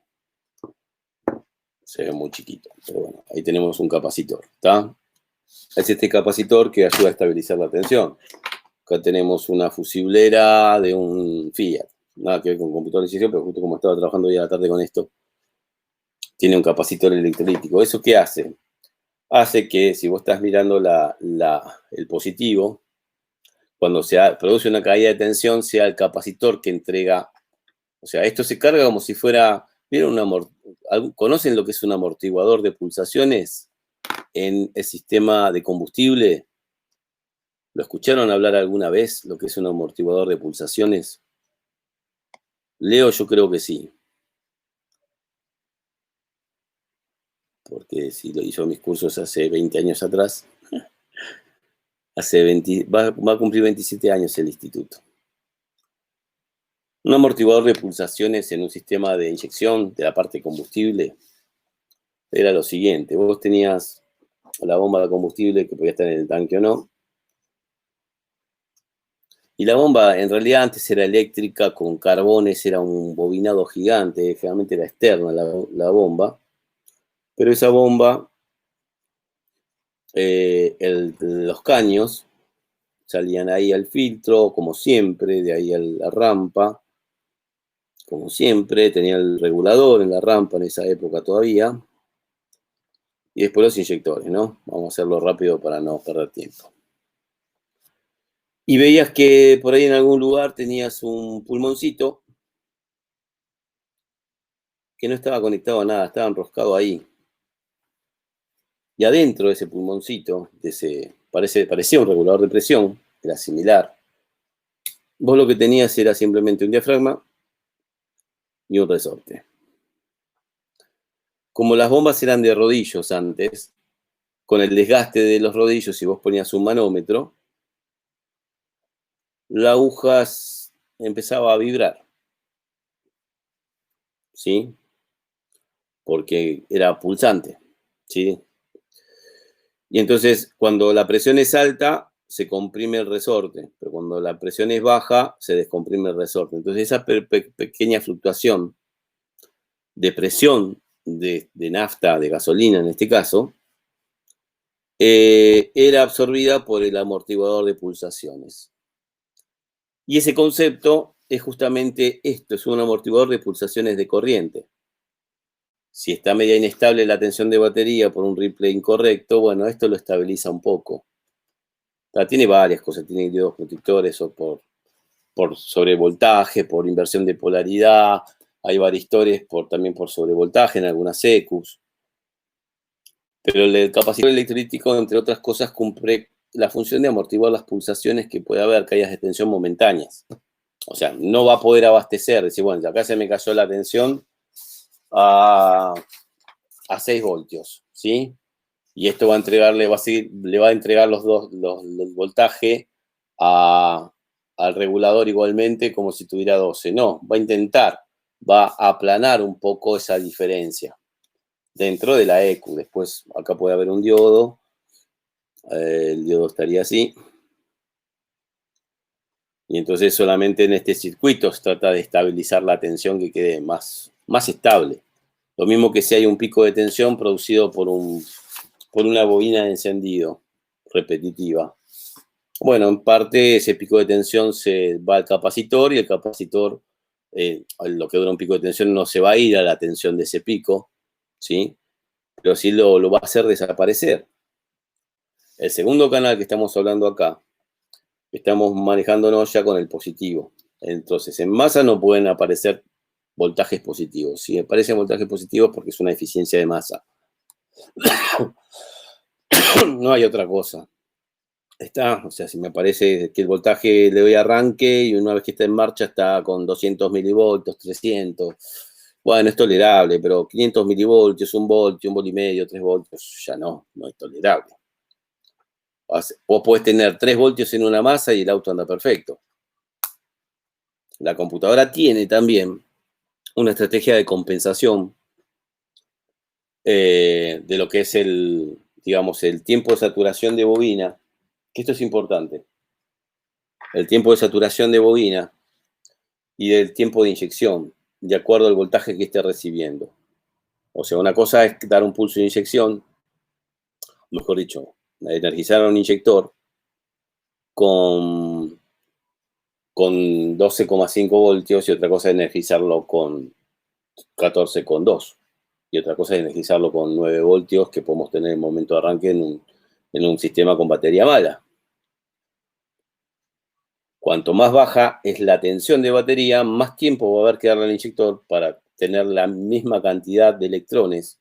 Se ve muy chiquito, pero bueno, ahí tenemos un capacitor, ¿está? Es este capacitor que ayuda a estabilizar la tensión. Acá tenemos una fusiblera de un Fiat, nada que ver con computarización, pero justo como estaba trabajando hoy a la tarde con esto, tiene un capacitor electrolítico. ¿Eso qué hace? Hace que si vos estás mirando el positivo, cuando produce una caída de tensión, sea el capacitor que entrega. O sea, esto se carga como si fuera, ¿vieron ¿conocen lo que es un amortiguador de pulsaciones en el sistema de combustible? ¿Lo escucharon hablar alguna vez lo que es un amortiguador de pulsaciones? Leo, yo creo que sí, porque si lo hizo mis cursos hace 20 años atrás, va a cumplir 27 años el instituto. Un amortiguador de pulsaciones en un sistema de inyección de la parte combustible era lo siguiente. Vos tenías la bomba de combustible que podía estar en el tanque o no. Y la bomba en realidad antes era eléctrica con carbones, era un bobinado gigante, generalmente era externa la bomba. Pero esa bomba, los caños salían ahí al filtro, como siempre, de ahí a la rampa, como siempre, tenía el regulador en la rampa en esa época todavía. Y después los inyectores, ¿no? Vamos a hacerlo rápido para no perder tiempo. Y veías que por ahí en algún lugar tenías un pulmoncito que no estaba conectado a nada, estaba enroscado ahí. Y adentro de ese pulmoncito, parecía un regulador de presión, era similar. Vos lo que tenías era simplemente un diafragma y un resorte. Como las bombas eran de rodillos antes, con el desgaste de los rodillos, si vos ponías un manómetro, la aguja empezaba a vibrar, ¿sí? Porque era pulsante, ¿sí? Y entonces, cuando la presión es alta, se comprime el resorte, pero cuando la presión es baja, se descomprime el resorte. Entonces, esa pequeña fluctuación de presión de nafta, de gasolina en este caso, era absorbida por el amortiguador de pulsaciones. Y ese concepto es justamente esto, es un amortiguador de pulsaciones de corriente. Si está media inestable la tensión de batería por un ripple incorrecto, bueno, esto lo estabiliza un poco. Tiene varias cosas, tiene diodos protectores o por sobrevoltaje, por inversión de polaridad, hay varistores también por sobrevoltaje en algunas ECUs. Pero el capacitor electrolítico, entre otras cosas, cumple la función de amortiguar las pulsaciones que puede haber, caídas de tensión momentáneas. O sea, no va a poder abastecer, decir, bueno, acá se me cayó la tensión a 6 voltios, ¿sí? Y esto va a entregarle, le va a entregar los voltaje al regulador igualmente como si tuviera 12. No, va a aplanar un poco esa diferencia dentro de la ECU. Después acá puede haber un diodo, el diodo estaría así. Y entonces solamente en este circuito se trata de estabilizar la tensión, que quede más estable. Lo mismo que si hay un pico de tensión producido por una bobina de encendido repetitiva. Bueno, en parte ese pico de tensión se va al capacitor y el capacitor, lo que dura un pico de tensión, no se va a ir a la tensión de ese pico, ¿sí? Pero sí lo va a hacer desaparecer. El segundo canal que estamos hablando acá, estamos manejándonos ya con el positivo. Entonces, en masa no pueden aparecer voltajes positivos. Si aparecen voltajes positivos porque es una eficiencia de masa. No hay otra cosa. O sea, si me parece que el voltaje le doy arranque y una vez que está en marcha está con 200 milivoltios, 300. Bueno, es tolerable, pero 500 milivoltios, 1 voltio, 1 volt y medio, 3 voltios, ya no es tolerable. Vos podés tener 3 voltios en una masa y el auto anda perfecto. La computadora tiene también una estrategia de compensación de lo que es digamos, el tiempo de saturación de bobina, que esto es importante, el tiempo de saturación de bobina y del tiempo de inyección, de acuerdo al voltaje que esté recibiendo. O sea, una cosa es dar un pulso de inyección, mejor dicho, energizar a un inyector con, con 12,5 voltios y otra cosa es energizarlo con 14,2. Y otra cosa es energizarlo con 9 voltios que podemos tener en el momento de arranque en un sistema con batería mala. Cuanto más baja es la tensión de batería, más tiempo va a haber que darle al inyector para tener la misma cantidad de electrones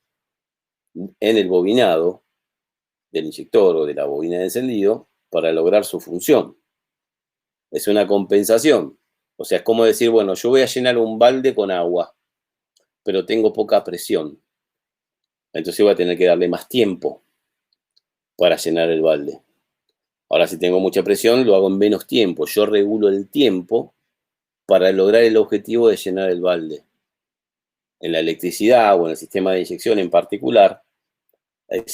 en el bobinado del inyector o de la bobina de encendido para lograr su función. Es una compensación. O sea, es como decir, bueno, yo voy a llenar un balde con agua, pero tengo poca presión. Entonces voy a tener que darle más tiempo para llenar el balde. Ahora, si tengo mucha presión, lo hago en menos tiempo. Yo regulo el tiempo para lograr el objetivo de llenar el balde. En la electricidad o en el sistema de inyección en particular,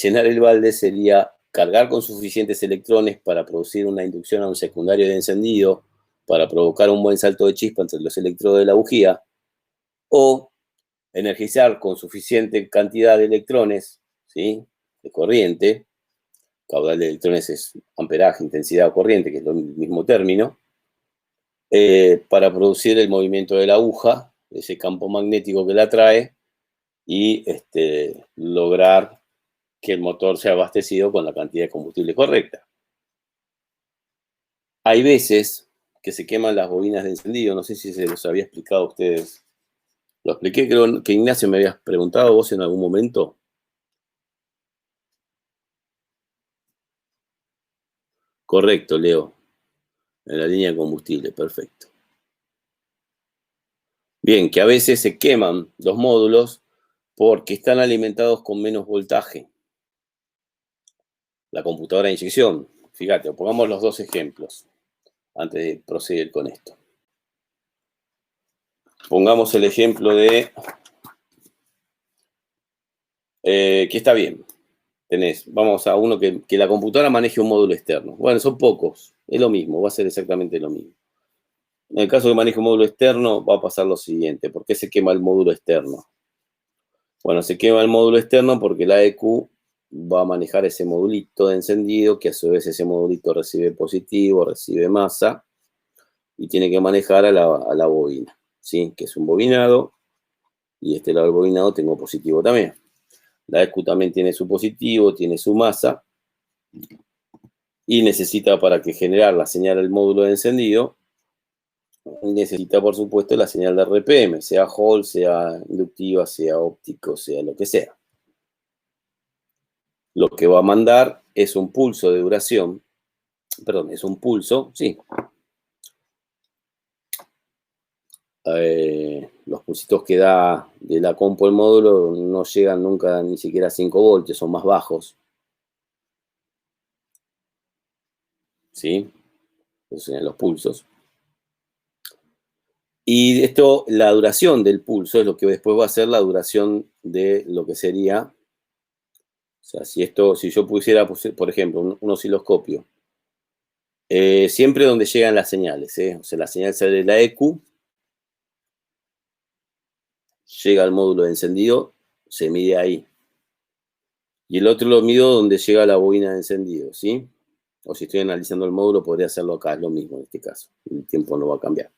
llenar el balde sería cargar con suficientes electrones para producir una inducción a un secundario de encendido, para provocar un buen salto de chispa entre los electrodos de la bujía, o energizar con suficiente cantidad de electrones, ¿sí?, de corriente. Caudal de electrones es amperaje, intensidad o corriente, que es el mismo término, para producir el movimiento de la aguja, ese campo magnético que la atrae, y lograr que el motor sea abastecido con la cantidad de combustible correcta. Hay veces que se queman las bobinas de encendido, no sé si se los había explicado a ustedes. Lo expliqué, creo que Ignacio me habías preguntado vos en algún momento. Correcto, Leo, en la línea de combustible, perfecto. Bien, que a veces se queman los módulos porque están alimentados con menos voltaje. La computadora de inyección, fíjate, pongamos los dos ejemplos antes de proceder con esto. Pongamos el ejemplo de que está bien. Vamos a uno que la computadora maneje un módulo externo. Bueno, son pocos, es lo mismo, va a ser exactamente lo mismo. En el caso que maneje un módulo externo, va a pasar lo siguiente. ¿Por qué se quema el módulo externo? Bueno, se quema el módulo externo porque la EQ va a manejar ese modulito de encendido, que a su vez ese modulito recibe positivo, recibe masa, y tiene que manejar a la bobina, ¿sí?, que es un bobinado, y este lado del bobinado tengo positivo también. La EQ también tiene su positivo, tiene su masa, y necesita, para que generar la señal del módulo de encendido, necesita, por supuesto, la señal de RPM, sea Hall, sea inductiva, sea óptico, sea lo que sea. Lo que va a mandar es un pulso de duración, perdón, es un pulso, sí. Los pulsitos que da de la compo el módulo no llegan nunca ni siquiera a 5 voltios, son más bajos. ¿Sí? Esos serían los pulsos. Y esto, la duración del pulso es lo que después va a ser la duración de lo que sería, o sea, si yo pusiera, por ejemplo, un osciloscopio, siempre donde llegan las señales, o sea, la señal sale de la EQ, llega al módulo de encendido, se mide ahí. Y el otro lo mido donde llega la bobina de encendido, ¿sí? O si estoy analizando el módulo, podría hacerlo acá, es lo mismo en este caso. El tiempo no va a cambiar.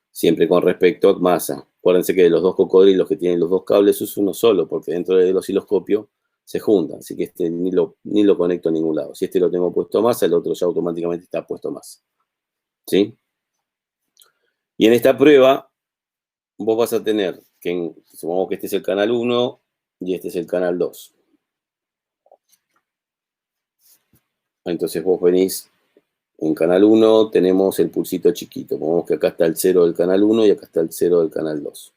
Siempre con respecto a masa. Acuérdense que de los dos cocodrilos que tienen los dos cables es uno solo, porque dentro del osciloscopio se juntan, así que ni lo conecto a ningún lado. Si este lo tengo puesto masa, el otro ya automáticamente está puesto masa. ¿Sí? Y en esta prueba, vos vas a tener que, supongamos que este es el canal 1 y este es el canal 2. Entonces vos venís, en canal 1 tenemos el pulsito chiquito. Pongamos que acá está el 0 del canal 1 y acá está el 0 del canal 2.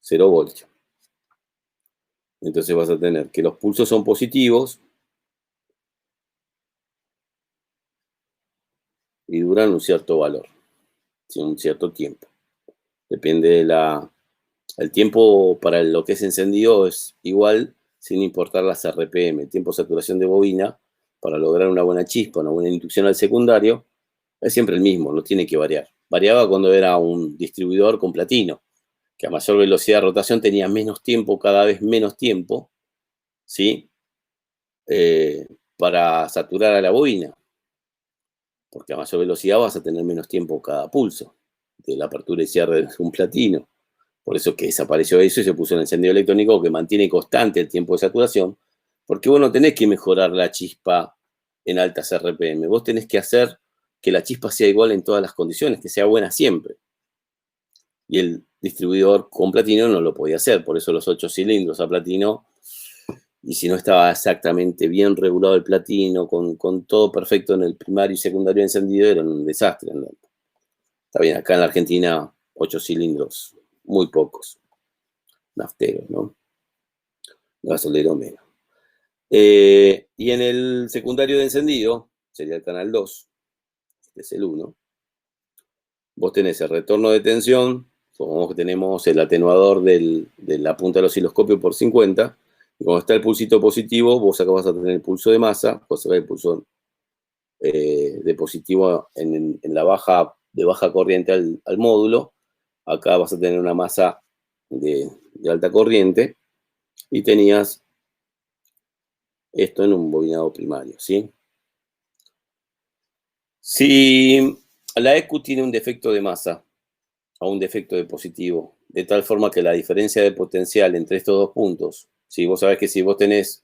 0 voltios. Entonces vas a tener que los pulsos son positivos y duran un cierto valor, ¿sí?, un cierto tiempo. Depende el tiempo para lo que es encendido es igual sin importar las RPM. El tiempo de saturación de bobina para lograr una buena chispa, una buena inducción al secundario, es siempre el mismo, no tiene que variar. Variaba cuando era un distribuidor con platino, que a mayor velocidad de rotación tenía menos tiempo, cada vez menos tiempo, ¿sí? Para saturar a la bobina, porque a mayor velocidad vas a tener menos tiempo cada pulso de la apertura y cierre de un platino. Por eso que desapareció eso y se puso el encendido electrónico que mantiene constante el tiempo de saturación, porque vos no tenés que mejorar la chispa en altas RPM, vos tenés que hacer que la chispa sea igual en todas las condiciones, que sea buena siempre. Y el distribuidor con platino no lo podía hacer, por eso los 8 cilindros a platino, y si no estaba exactamente bien regulado el platino, con todo perfecto en el primario y secundario encendido, era un desastre. ¿No? Está bien, acá en la Argentina, 8 cilindros, muy pocos, nafteros, ¿no? Gasolero menos. Y en el secundario de encendido, sería el canal 2, este es el 1, vos tenés el retorno de tensión, supongamos que tenemos el atenuador de la punta del osciloscopio por 50, y cuando está el pulsito positivo, vos acá vas a tener el pulso de masa, vas a ver el pulso de positivo en la de baja corriente al módulo, acá vas a tener una masa de alta corriente, y tenías esto en un bobinado primario, ¿sí? Si la EQ tiene un defecto de masa o un defecto de positivo, de tal forma que la diferencia de potencial entre estos dos puntos, si vos sabés que si vos tenés,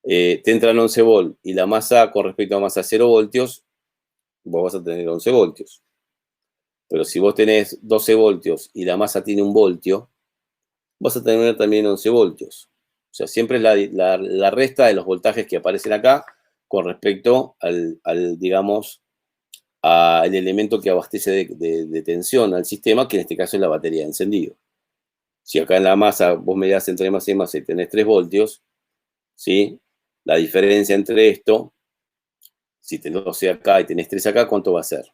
te entran 11 volt y la masa con respecto a masa 0 voltios, vos vas a tener 11 voltios. Pero si vos tenés 12 voltios y la masa tiene 1 voltio, vas a tener también 11 voltios. O sea, siempre es la resta de los voltajes que aparecen acá con respecto digamos, al elemento que abastece de tensión al sistema, que en este caso es la batería de encendido. Si acá en la masa vos medías entre masa y masa y tenés 3 voltios, ¿sí? La diferencia entre esto, si tenés 12 acá y tenés 3 acá, ¿cuánto va a ser?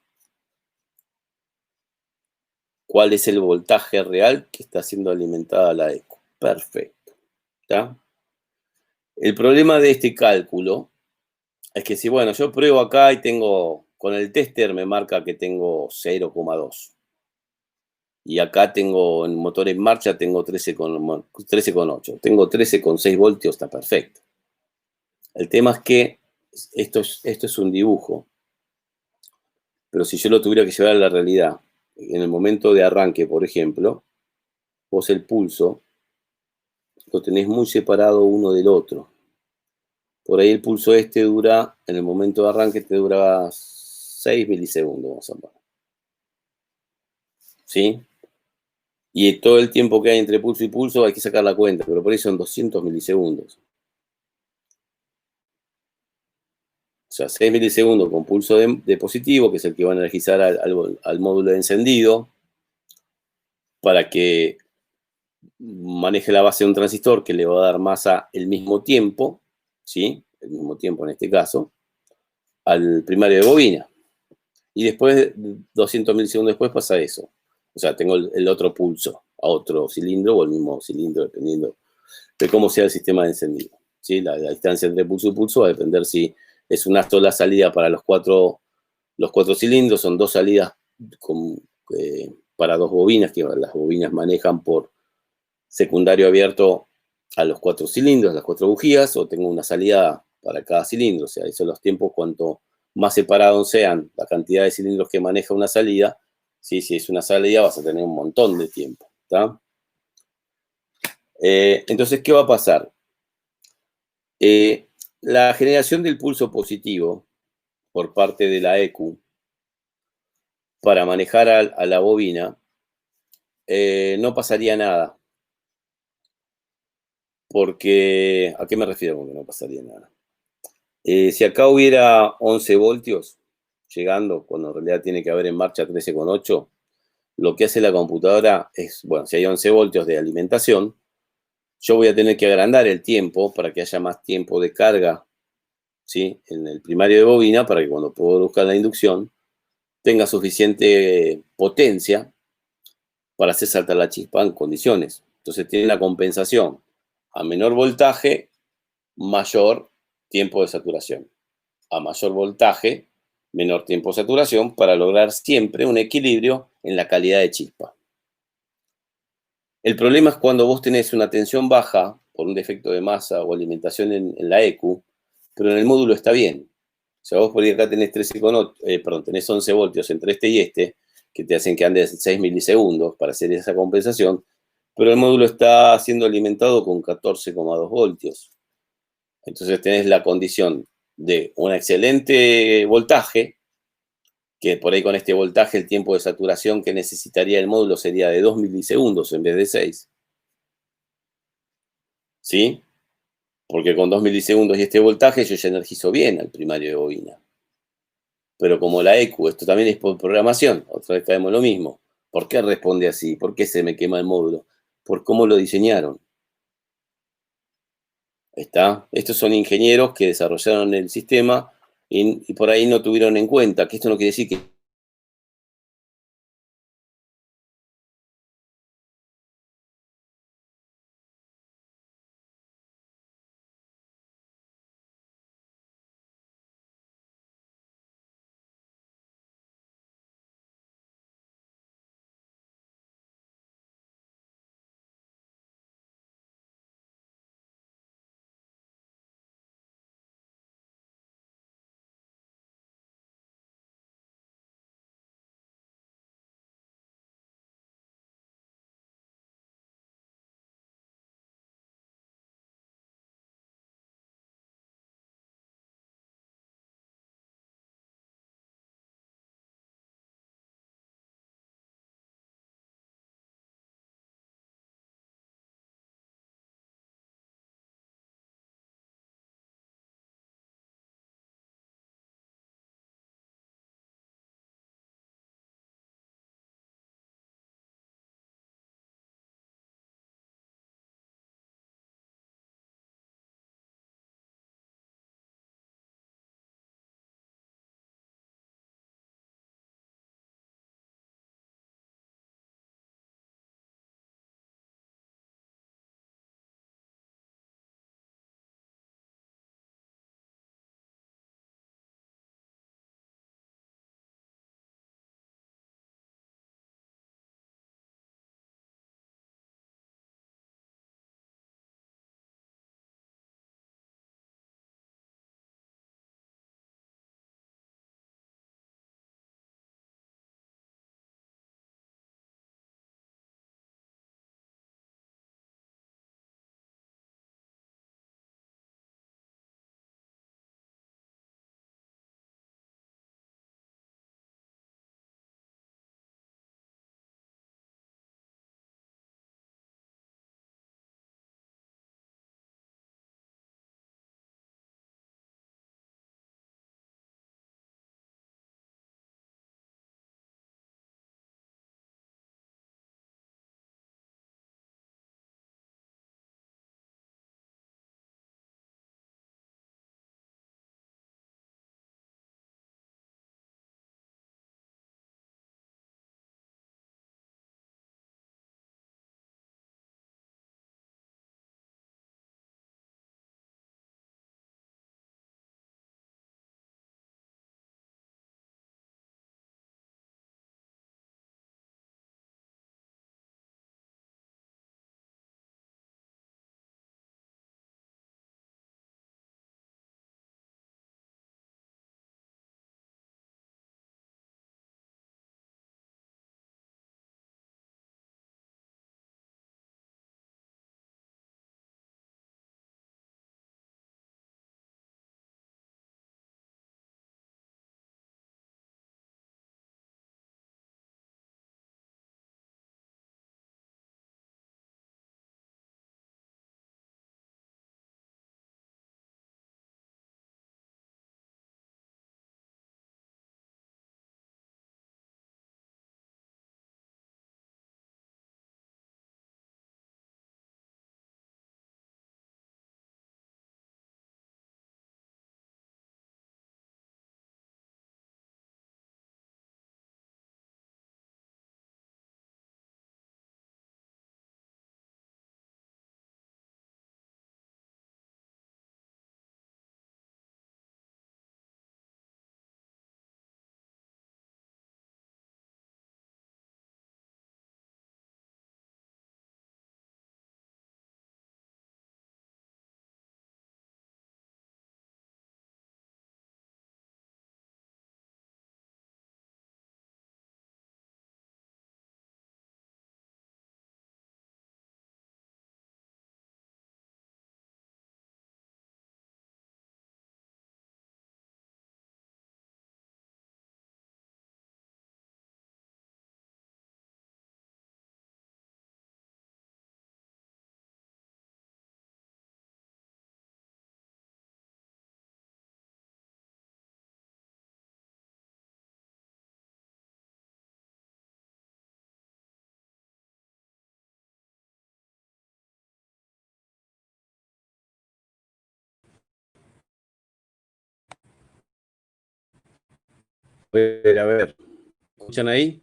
¿Cuál es el voltaje real que está siendo alimentada la ECO? Perfecto. ¿Está? El problema de este cálculo es que si, bueno, yo pruebo acá y tengo, con el tester me marca que tengo 0,2. Y acá tengo, en motor en marcha, tengo 13,8. Tengo 13,6 voltios, está perfecto. El tema es que esto es un dibujo. Pero si yo lo tuviera que llevar a la realidad, en el momento de arranque, por ejemplo, vos el pulso lo tenés muy separado uno del otro. Por ahí el pulso este dura, en el momento de arranque te dura 6 milisegundos, vamos a poner. ¿Sí? Y todo el tiempo que hay entre pulso y pulso hay que sacar la cuenta, pero por ahí son 200 milisegundos. O sea, 6 milisegundos con pulso de positivo, que es el que va a energizar al módulo de encendido, para que maneje la base de un transistor que le va a dar masa el mismo tiempo, ¿sí? El mismo tiempo en este caso, al primario de bobina. Y después, 200 milisegundos después pasa eso. O sea, tengo el otro pulso a otro cilindro o el mismo cilindro, dependiendo de cómo sea el sistema de encendido. ¿Sí? La distancia entre pulso y pulso va a depender si es una sola salida para los cuatro cilindros, son dos salidas para dos bobinas, que las bobinas manejan por secundario abierto a los 4 cilindros, las 4 bujías, o tengo una salida para cada cilindro. O sea, esos son los tiempos, cuanto más separados sean la cantidad de cilindros que maneja una salida, ¿sí? Si es una salida vas a tener un montón de tiempo. ¿Está? Entonces, ¿qué va a pasar? La generación del pulso positivo por parte de la EQ para manejar a la bobina, no pasaría nada. Porque, ¿a qué me refiero con que no pasaría nada? Si acá hubiera 11 voltios llegando, cuando en realidad tiene que haber en marcha 13,8, lo que hace la computadora es, bueno, si hay 11 voltios de alimentación, yo voy a tener que agrandar el tiempo para que haya más tiempo de carga, ¿sí? En el primario de bobina, para que cuando produzca la inducción tenga suficiente potencia para hacer saltar la chispa en condiciones. Entonces tiene una compensación. A menor voltaje, mayor tiempo de saturación. A mayor voltaje, menor tiempo de saturación para lograr siempre un equilibrio en la calidad de chispa. El problema es cuando vos tenés una tensión baja por un defecto de masa o alimentación en la EQ, pero en el módulo está bien. O sea, vos por ahí acá tenés 13,8, tenés 11 voltios entre este y este, que te hacen que andes 6 milisegundos para hacer esa compensación, pero el módulo está siendo alimentado con 14,2 voltios. Entonces tenés la condición de un excelente voltaje, que por ahí con este voltaje el tiempo de saturación que necesitaría el módulo sería de 2 milisegundos en vez de 6. ¿Sí? Porque con 2 milisegundos y este voltaje yo ya energizo bien al primario de bobina. Pero como la EQ, esto también es por programación, otra vez caemos lo mismo. ¿Por qué responde así? ¿Por qué se me quema el módulo? ¿Por cómo lo diseñaron? ¿Está? Estos son ingenieros que desarrollaron el sistema y por ahí no tuvieron en cuenta que esto no quiere decir que a ver. ¿Escuchan ahí?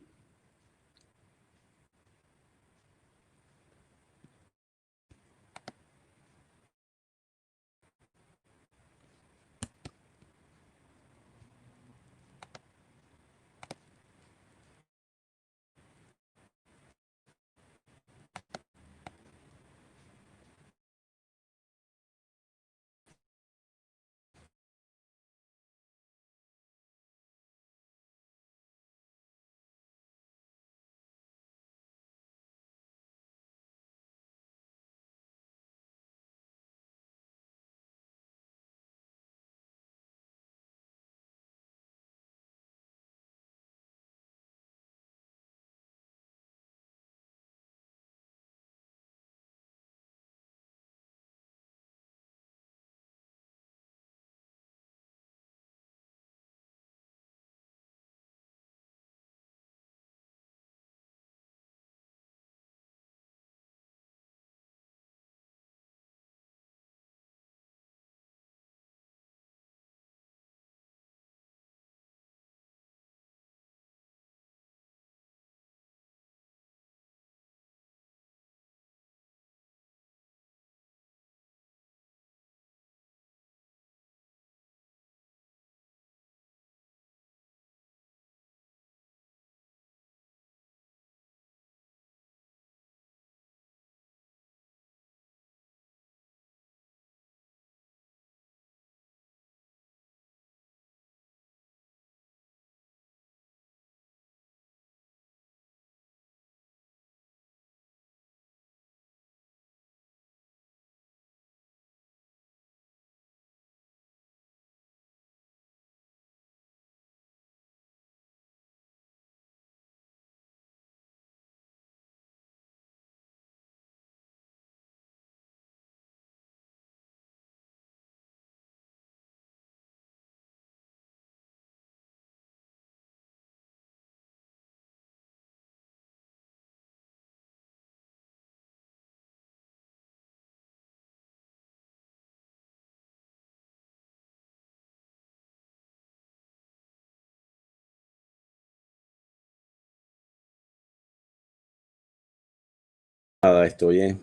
Nada, estoy, ¿eh?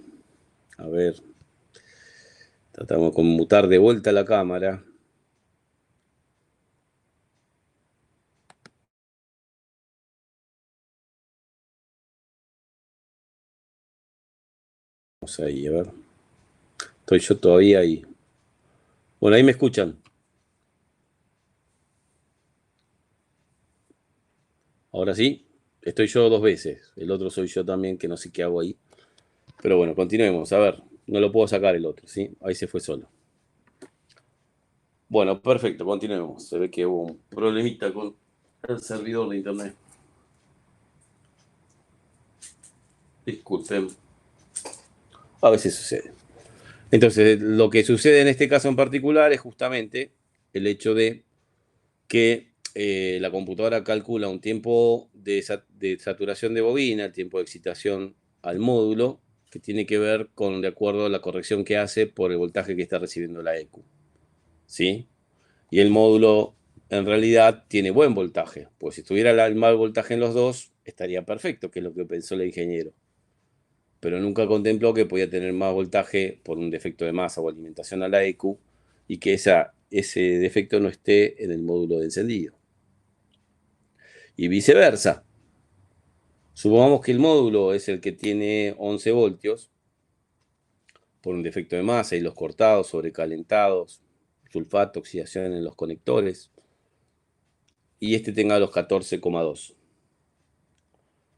A ver. Tratamos de conmutar de vuelta la cámara. Vamos ahí, a ver. Estoy yo todavía ahí. Bueno, ahí me escuchan. Ahora sí. Estoy yo dos veces. El otro soy yo también, que no sé qué hago ahí. Pero bueno, continuemos. A ver, no lo puedo sacar el otro, ¿sí? Ahí se fue solo. Bueno, perfecto, continuemos. Se ve que hubo un problemita con el servidor de internet. Disculpen. A veces sucede. Entonces, lo que sucede en este caso en particular es justamente el hecho de que la computadora calcula un tiempo de saturación de bobina, el tiempo de excitación al módulo, que tiene que ver con, de acuerdo a la corrección que hace por el voltaje que está recibiendo la EQ. ¿Sí? Y el módulo en realidad tiene buen voltaje, pues si tuviera el mal voltaje en los dos, estaría perfecto, que es lo que pensó el ingeniero. Pero nunca contempló que podía tener más voltaje por un defecto de masa o alimentación a la EQ y que ese defecto no esté en el módulo de encendido. Y viceversa. Supongamos que el módulo es el que tiene 11 voltios por un defecto de masa y los cortados, sobrecalentados, sulfato, oxidación en los conectores, y este tenga los 14,2.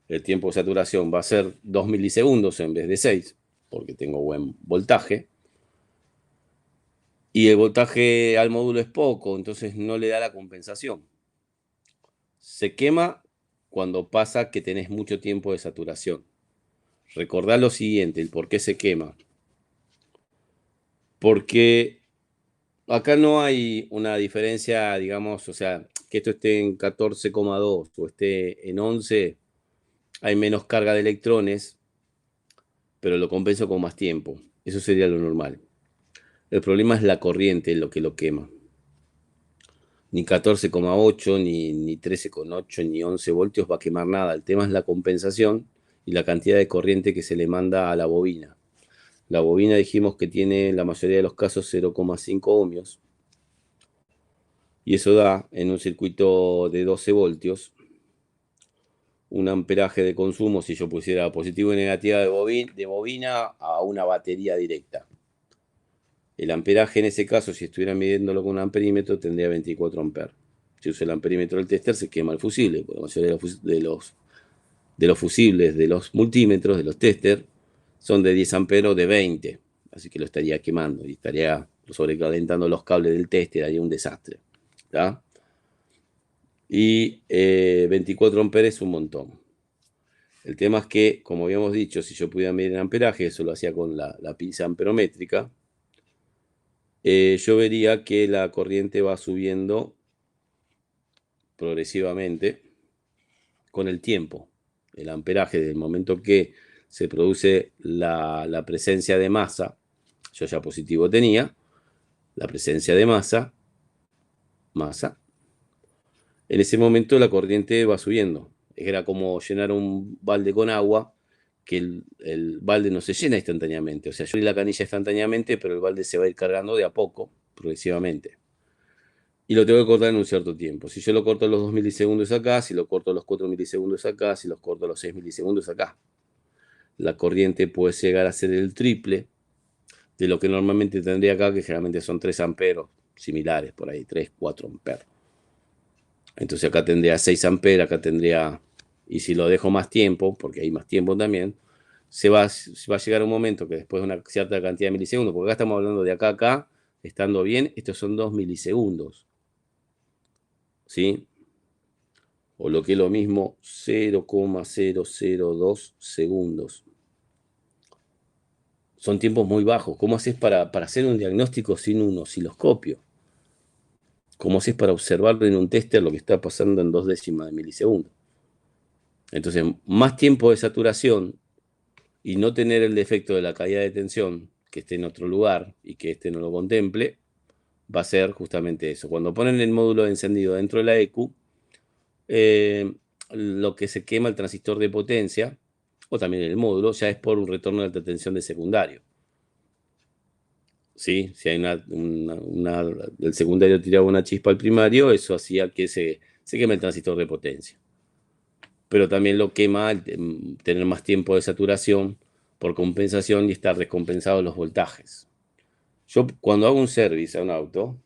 El tiempo de saturación va a ser 2 milisegundos en vez de 6, porque tengo buen voltaje. Y el voltaje al módulo es poco, entonces no le da la compensación. Se quema cuando pasa que tenés mucho tiempo de saturación. Recordá lo siguiente, el por qué se quema. Porque acá no hay una diferencia, digamos, o sea, que esto esté en 14,2 o esté en 11, hay menos carga de electrones, pero lo compenso con más tiempo. Eso sería lo normal. El problema es la corriente, lo que lo quema. ni 14,8, ni 13,8, ni 11 voltios va a quemar nada. El tema es la compensación y la cantidad de corriente que se le manda a la bobina. La bobina dijimos que tiene en la mayoría de los casos 0,5 ohmios. Y eso da en un circuito de 12 voltios un amperaje de consumo, si yo pusiera positivo y negativa de bobina a una batería directa. El amperaje en ese caso, si estuviera midiéndolo con un amperímetro, tendría 24 amperes. Si uso el amperímetro del tester, se quema el fusible, porque la mayoría de los fusibles, de los multímetros, de los tester, son de 10 amperes o de 20. Así que lo estaría quemando y estaría sobrecalentando los cables del tester, haría un desastre. ¿Tá? Y 24 amperes es un montón. El tema es que, como habíamos dicho, si yo pudiera medir en amperaje, eso lo hacía con la pinza amperométrica, yo vería que la corriente va subiendo progresivamente con el tiempo. El amperaje, del momento que se produce la presencia de masa, yo ya positivo tenía, la presencia de masa, en ese momento la corriente va subiendo. Era como llenar un balde con agua, que el balde no se llena instantáneamente. O sea, yo doy la canilla instantáneamente, pero el balde se va a ir cargando de a poco, progresivamente. Y lo tengo que cortar en un cierto tiempo. Si yo lo corto a los 2 milisegundos acá, si lo corto a los 4 milisegundos acá, si lo corto a los 6 milisegundos acá, la corriente puede llegar a ser el triple de lo que normalmente tendría acá, que generalmente son 3 amperes, similares por ahí, 3, 4 amperes. Entonces acá tendría 6 amperes, acá tendría, y si lo dejo más tiempo, porque hay más tiempo también, se va a llegar un momento que después de una cierta cantidad de milisegundos, porque acá estamos hablando de acá a acá, estando bien, estos son 2 milisegundos. ¿Sí? O lo que es lo mismo, 0,002 segundos. Son tiempos muy bajos. ¿Cómo haces para hacer un diagnóstico sin un osciloscopio? ¿Cómo haces para observar en un tester lo que está pasando en 2 décimas de milisegundo? Entonces, más tiempo de saturación y no tener el defecto de la caída de tensión, que esté en otro lugar y que este no lo contemple, va a ser justamente eso. Cuando ponen el módulo de encendido dentro de la EQ, lo que se quema el transistor de potencia, o también el módulo, ya es por un retorno de alta tensión de secundario. ¿Sí? Si hay el secundario tiraba una chispa al primario, eso hacía que se queme el transistor de potencia. Pero también lo quema tener más tiempo de saturación por compensación y estar descompensados los voltajes. Yo cuando hago un service a un auto,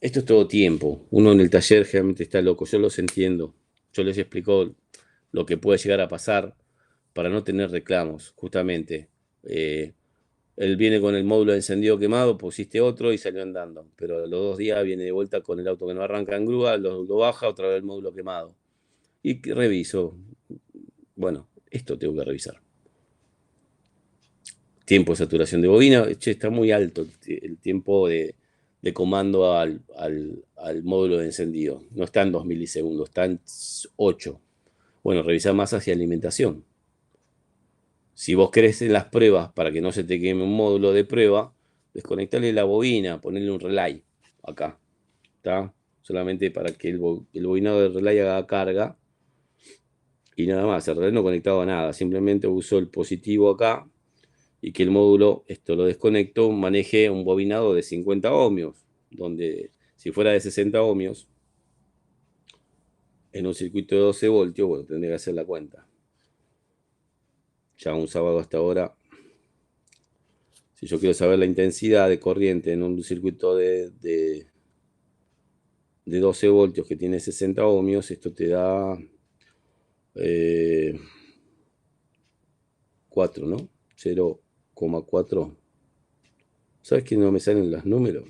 esto es todo tiempo. Uno en el taller generalmente está loco, yo los entiendo. Yo les explico lo que puede llegar a pasar para no tener reclamos, justamente. Él viene con el módulo de encendido quemado, pusiste otro y salió andando. Pero a los 2 días viene de vuelta con el auto que no arranca en grúa, lo baja, otra vez el módulo quemado. Y reviso. Bueno, esto tengo que revisar. Tiempo de saturación de bobina. Che, está muy alto el tiempo de comando al módulo de encendido. No está en 2 milisegundos, está en 8. Bueno, revisar masas y alimentación. Si vos querés en las pruebas para que no se te queme un módulo de prueba, desconectarle la bobina, ponerle un relay acá. ¿Está? Solamente para que el bobinado del relay haga carga. Y nada más, el relay no conectado a nada. Simplemente uso el positivo acá y que el módulo, esto lo desconecto, maneje un bobinado de 50 ohmios, donde si fuera de 60 ohmios, en un circuito de 12 voltios, bueno, tendría que hacer la cuenta. Ya un sábado hasta ahora, si yo quiero saber la intensidad de corriente en un circuito de 12 voltios que tiene 60 ohmios, esto te da 4, ¿no? 0,4. ¿Sabes que no me salen los números?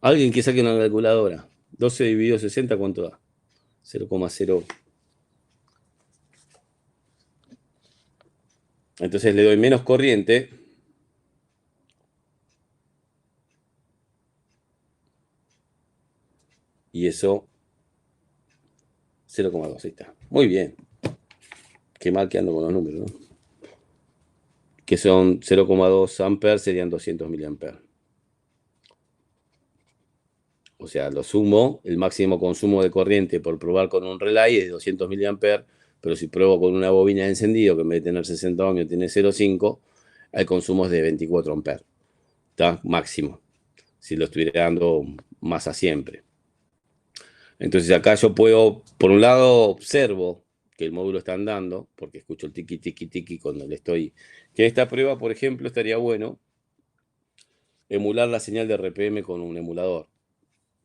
Alguien que saque una calculadora. 12 dividido 60, ¿cuánto da? 0,0. Entonces le doy menos corriente. Y eso, 0,2. Ahí está. Muy bien. Qué mal que ando con los números, ¿no? Que son 0,2 amperes, serían 200 miliamperes. O sea, lo sumo, el máximo consumo de corriente por probar con un relay es de 200 mA, pero si pruebo con una bobina de encendido, que en vez de tener 60 ohmios tiene 0,5, el consumo es de 24 amperes. ¿Está? Máximo. Si lo estuviera dando masa siempre. Entonces acá yo puedo, por un lado, observo que el módulo está andando, porque escucho el tiki, tiki, tiki cuando le estoy... Que en esta prueba, por ejemplo, estaría bueno emular la señal de RPM con un emulador.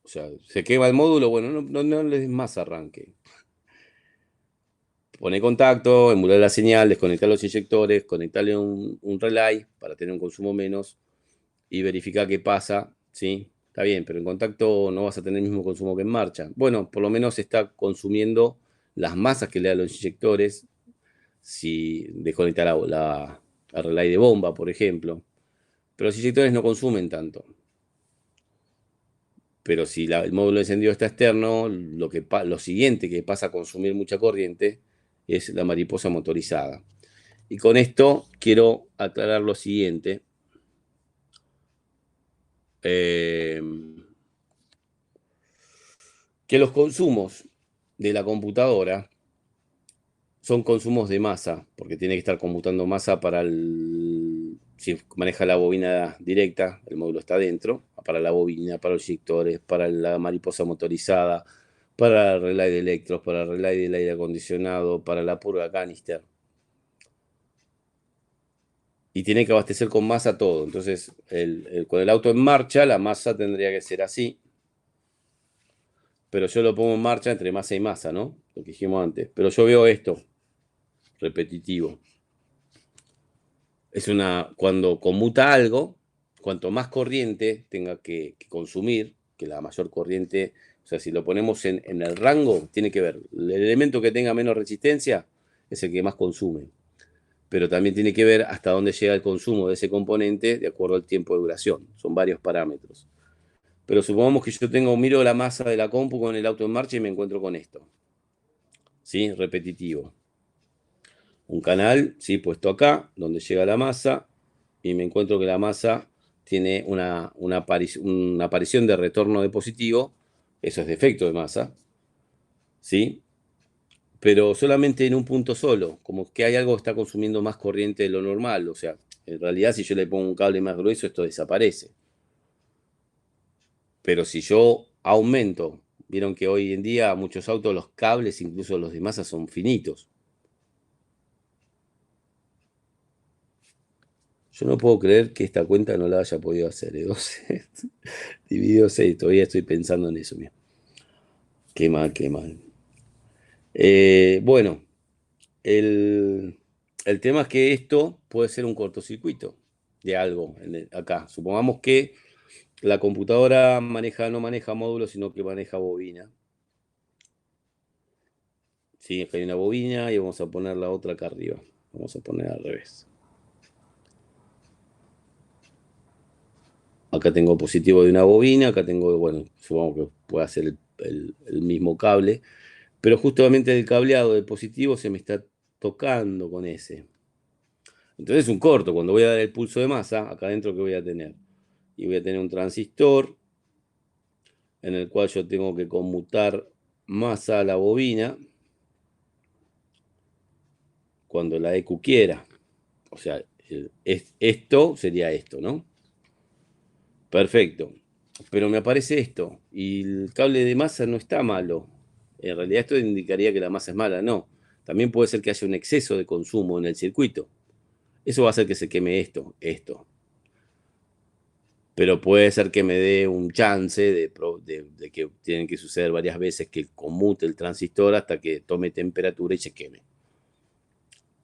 O sea, se quema el módulo, bueno, no le des más arranque. Pone contacto, emular la señal, desconectar los inyectores, conectarle un relay para tener un consumo menos y verificar qué pasa, ¿sí? Está bien, pero en contacto no vas a tener el mismo consumo que en marcha. Bueno, por lo menos está consumiendo las masas que le dan los inyectores, si desconectar la relay de bomba, por ejemplo. Pero los inyectores no consumen tanto. Pero si el módulo de encendido está externo, lo siguiente que pasa a consumir mucha corriente es la mariposa motorizada. Y con esto quiero aclarar lo siguiente. Que los consumos de la computadora son consumos de masa, porque tiene que estar computando masa para si maneja la bobina directa, el módulo está adentro, para la bobina, para los inyectores, para la mariposa motorizada, para el relay de electros, para el relay del aire acondicionado, para la purga canister. Y tiene que abastecer con masa todo. Entonces, con el auto en marcha, la masa tendría que ser así. Pero yo lo pongo en marcha entre masa y masa, ¿no? Lo que dijimos antes. Pero yo veo esto, repetitivo. Cuando conmuta algo, cuanto más corriente tenga que consumir, que la mayor corriente, o sea, si lo ponemos en el rango, tiene que ver, el elemento que tenga menos resistencia es el que más consume, pero también tiene que ver hasta dónde llega el consumo de ese componente de acuerdo al tiempo de duración, son varios parámetros. Pero supongamos que yo miro la masa de la compu con el auto en marcha y me encuentro con esto, ¿sí? Repetitivo. Un canal, ¿sí? Puesto acá, donde llega la masa, y me encuentro que la masa tiene una aparición de retorno de positivo, eso es defecto de masa, ¿sí? Pero solamente en un punto solo, como que hay algo que está consumiendo más corriente de lo normal, o sea, en realidad si yo le pongo un cable más grueso, esto desaparece. Pero si yo aumento, vieron que hoy en día muchos autos, los cables, incluso los de masa, son finitos. Yo no puedo creer que esta cuenta no la haya podido hacer. 12 dividido 6, todavía estoy pensando en eso mismo. Qué mal, qué mal. Bueno, el tema es que esto puede ser un cortocircuito de algo acá. Supongamos que la computadora no maneja módulos, sino que maneja bobina. Sí, acá hay una bobina y vamos a poner la otra acá arriba. Vamos a poner al revés. Acá tengo positivo de una bobina, acá tengo, bueno, supongo que puede ser el mismo cable, pero justamente el cableado de positivo se me está tocando con ese. Entonces es un corto, cuando voy a dar el pulso de masa, acá adentro, ¿qué voy a tener? Y voy a tener un transistor en el cual yo tengo que conmutar masa a la bobina cuando la EQ quiera. O sea, esto sería esto, ¿no? Perfecto. Pero me aparece esto y el cable de masa no está malo. En realidad esto indicaría que la masa es mala, no. También puede ser que haya un exceso de consumo en el circuito. Eso va a hacer que se queme esto. Pero puede ser que me dé un chance de que tienen que suceder varias veces que conmute el transistor hasta que tome temperatura y se queme.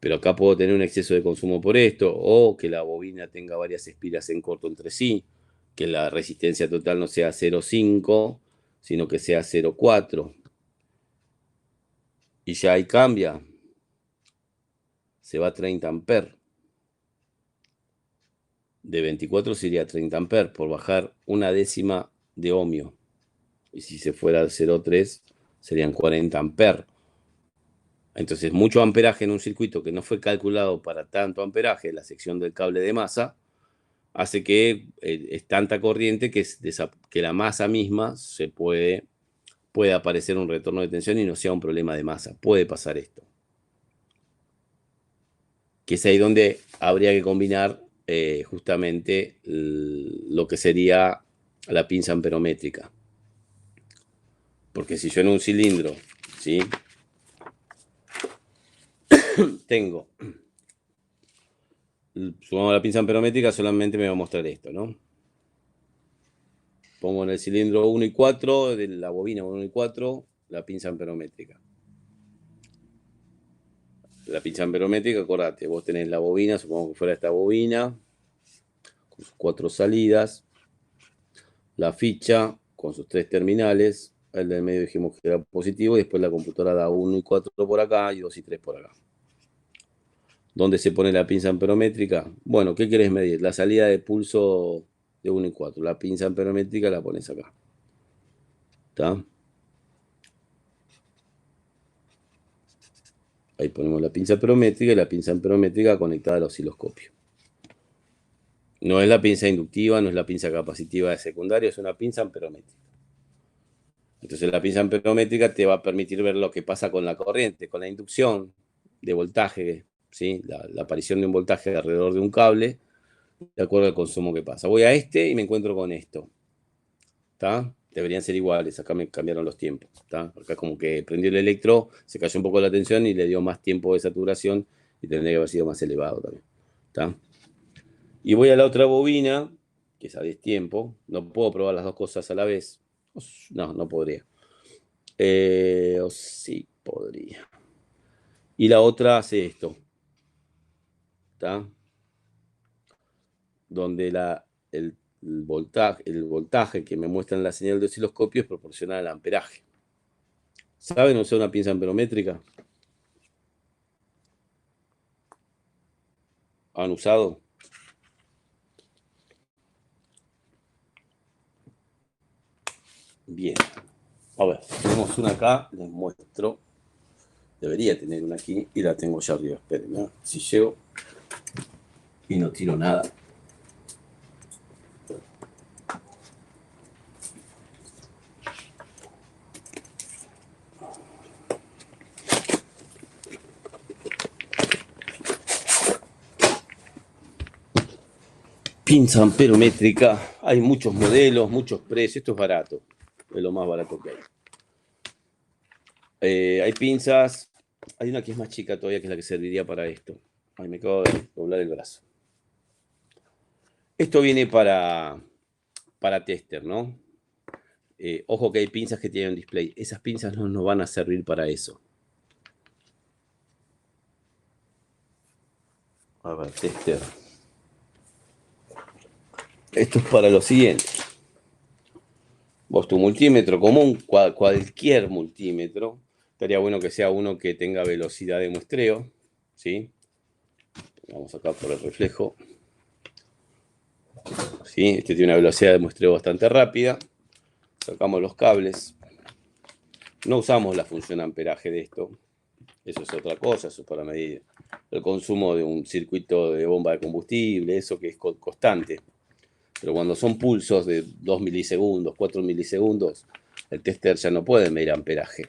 Pero acá puedo tener un exceso de consumo por esto, o que la bobina tenga varias espiras en corto entre sí, que la resistencia total no sea 0,5, sino que sea 0,4. Y ya ahí cambia, se va a 30 amperes. De 24 sería 30 amperes por bajar una décima de ohmio. Y si se fuera al 0,3 serían 40 amperes. Entonces, mucho amperaje en un circuito que no fue calculado para tanto amperaje, la sección del cable de masa, hace que es tanta corriente que la masa misma puede aparecer un retorno de tensión y no sea un problema de masa. Puede pasar esto. Que es ahí donde habría que combinar justamente lo que sería la pinza amperométrica. Porque si yo en un cilindro, ¿sí? Tengo, sumamos la pinza amperométrica, solamente me va a mostrar esto, ¿no? Pongo en el cilindro 1 y 4, de la bobina 1 y 4, la pinza amperométrica. La pinza amperométrica, acordate, vos tenés la bobina, supongo que fuera esta bobina, con sus 4 salidas, la ficha con sus 3 terminales, el del medio dijimos que era positivo, y después la computadora da 1 y 4 por acá y 2 y 3 por acá. ¿Dónde se pone la pinza amperométrica? Bueno, ¿qué querés medir? La salida de pulso de 1 y 4. La pinza amperométrica la pones acá. ¿Está? Ahí ponemos la pinza amperométrica y la pinza amperométrica conectada al osciloscopio. No es la pinza inductiva, no es la pinza capacitiva de secundario, es una pinza amperométrica. Entonces la pinza amperométrica te va a permitir ver lo que pasa con la corriente, con la inducción de voltaje, ¿sí? La aparición de un voltaje alrededor de un cable, de acuerdo al consumo que pasa. Voy a este y me encuentro con esto. ¿Está? Deberían ser iguales, acá me cambiaron los tiempos. ¿Está? Acá como que prendió el electro, se cayó un poco la tensión y le dio más tiempo de saturación y tendría que haber sido más elevado también. ¿Está? Y voy a la otra bobina, que es a destiempo. No puedo probar las dos cosas a la vez. No, no podría. O sí, podría. Y la otra hace esto. ¿Está? Donde el voltaje que me muestra en la señal de osciloscopio es proporcional al amperaje. ¿Saben usar una pinza amperométrica? ¿Han usado? Bien. A ver, tenemos una acá, les muestro. Debería tener una aquí y la tengo ya arriba. Esperen, ¿no? Si llego y no tiro nada. Pinza amperométrica. Hay muchos modelos, muchos precios. Esto es barato. Es lo más barato que hay. Hay pinzas. Hay una que es más chica todavía, que es la que serviría para esto. Ay, me acabo de doblar el brazo. Esto viene para tester, ¿no? Ojo que hay pinzas que tienen display. Esas pinzas no nos van a servir para eso. A ver, tester. Esto es para lo siguiente. Vos tu multímetro común, cualquier multímetro, estaría bueno que sea uno que tenga velocidad de muestreo, ¿sí? Vamos acá por el reflejo. ¿Sí? Este tiene una velocidad de muestreo bastante rápida. Sacamos los cables. No usamos la función amperaje de esto. Eso es otra cosa, eso es para medir el consumo de un circuito de bomba de combustible, eso que es constante. Pero cuando son pulsos de 2 milisegundos, 4 milisegundos, el tester ya no puede medir amperaje.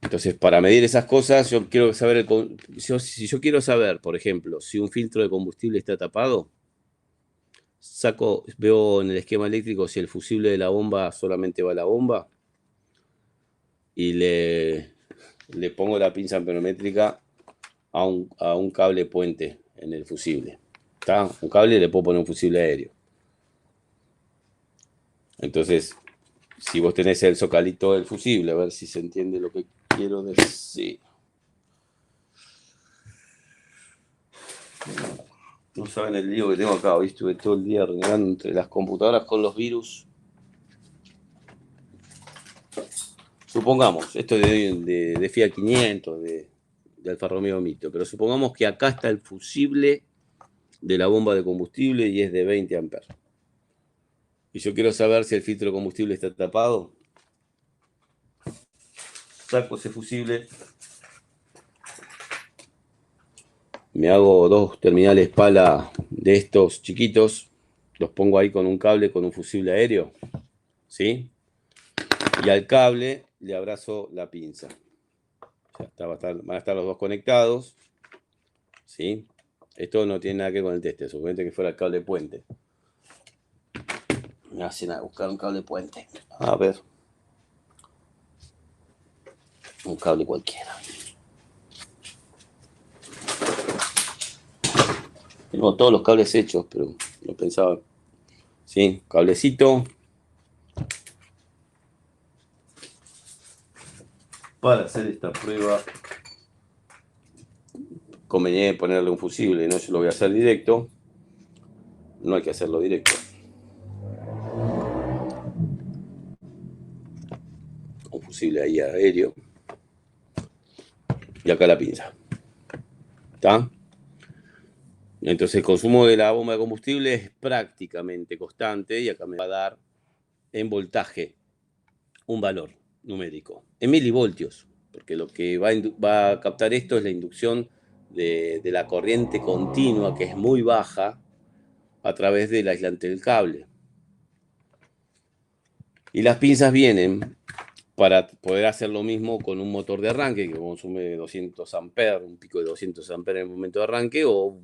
Entonces, para medir esas cosas, yo quiero saber, si yo quiero saber, por ejemplo, si un filtro de combustible está tapado, veo en el esquema eléctrico si el fusible de la bomba solamente va a la bomba y le pongo la pinza amperométrica a un cable puente en el fusible. ¿Está? Un cable le puedo poner un fusible aéreo. Entonces, si vos tenés el zocalito del fusible, a ver si se entiende lo que quiero decir. No saben el lío que tengo acá. Hoy estuve todo el día renegando entre las computadoras con los virus. Supongamos, esto es de Fiat 500, de Alfa Romeo Mito, pero supongamos que acá está el fusible de la bomba de combustible y es de 20 amperes. Y yo quiero saber si el filtro de combustible está tapado. Saco ese fusible. Me hago 2 terminales pala de estos chiquitos, los pongo ahí con un cable, con un fusible aéreo, ¿sí? Y al cable le abrazo la pinza. Ya está, van a estar los dos conectados, ¿sí? Esto no tiene nada que ver con el teste, suponete que fuera el cable puente. Me hacen a buscar un cable puente. A ver. Un cable cualquiera. Tengo todos los cables hechos, pero no pensaba. Sí, cablecito. Para hacer esta prueba, convenía ponerle un fusible, ¿no? Yo lo voy a hacer directo. No hay que hacerlo directo. Un fusible ahí aéreo. Y acá la pinza. ¿Está? Entonces el consumo de la bomba de combustible es prácticamente constante y acá me va a dar en voltaje un valor numérico, en milivoltios, porque lo que va a captar esto es la inducción de la corriente continua, que es muy baja, a través del aislante del cable. Y las pinzas vienen para poder hacer lo mismo con un motor de arranque que consume 200 amperes, un pico de 200 amperes en el momento de arranque, o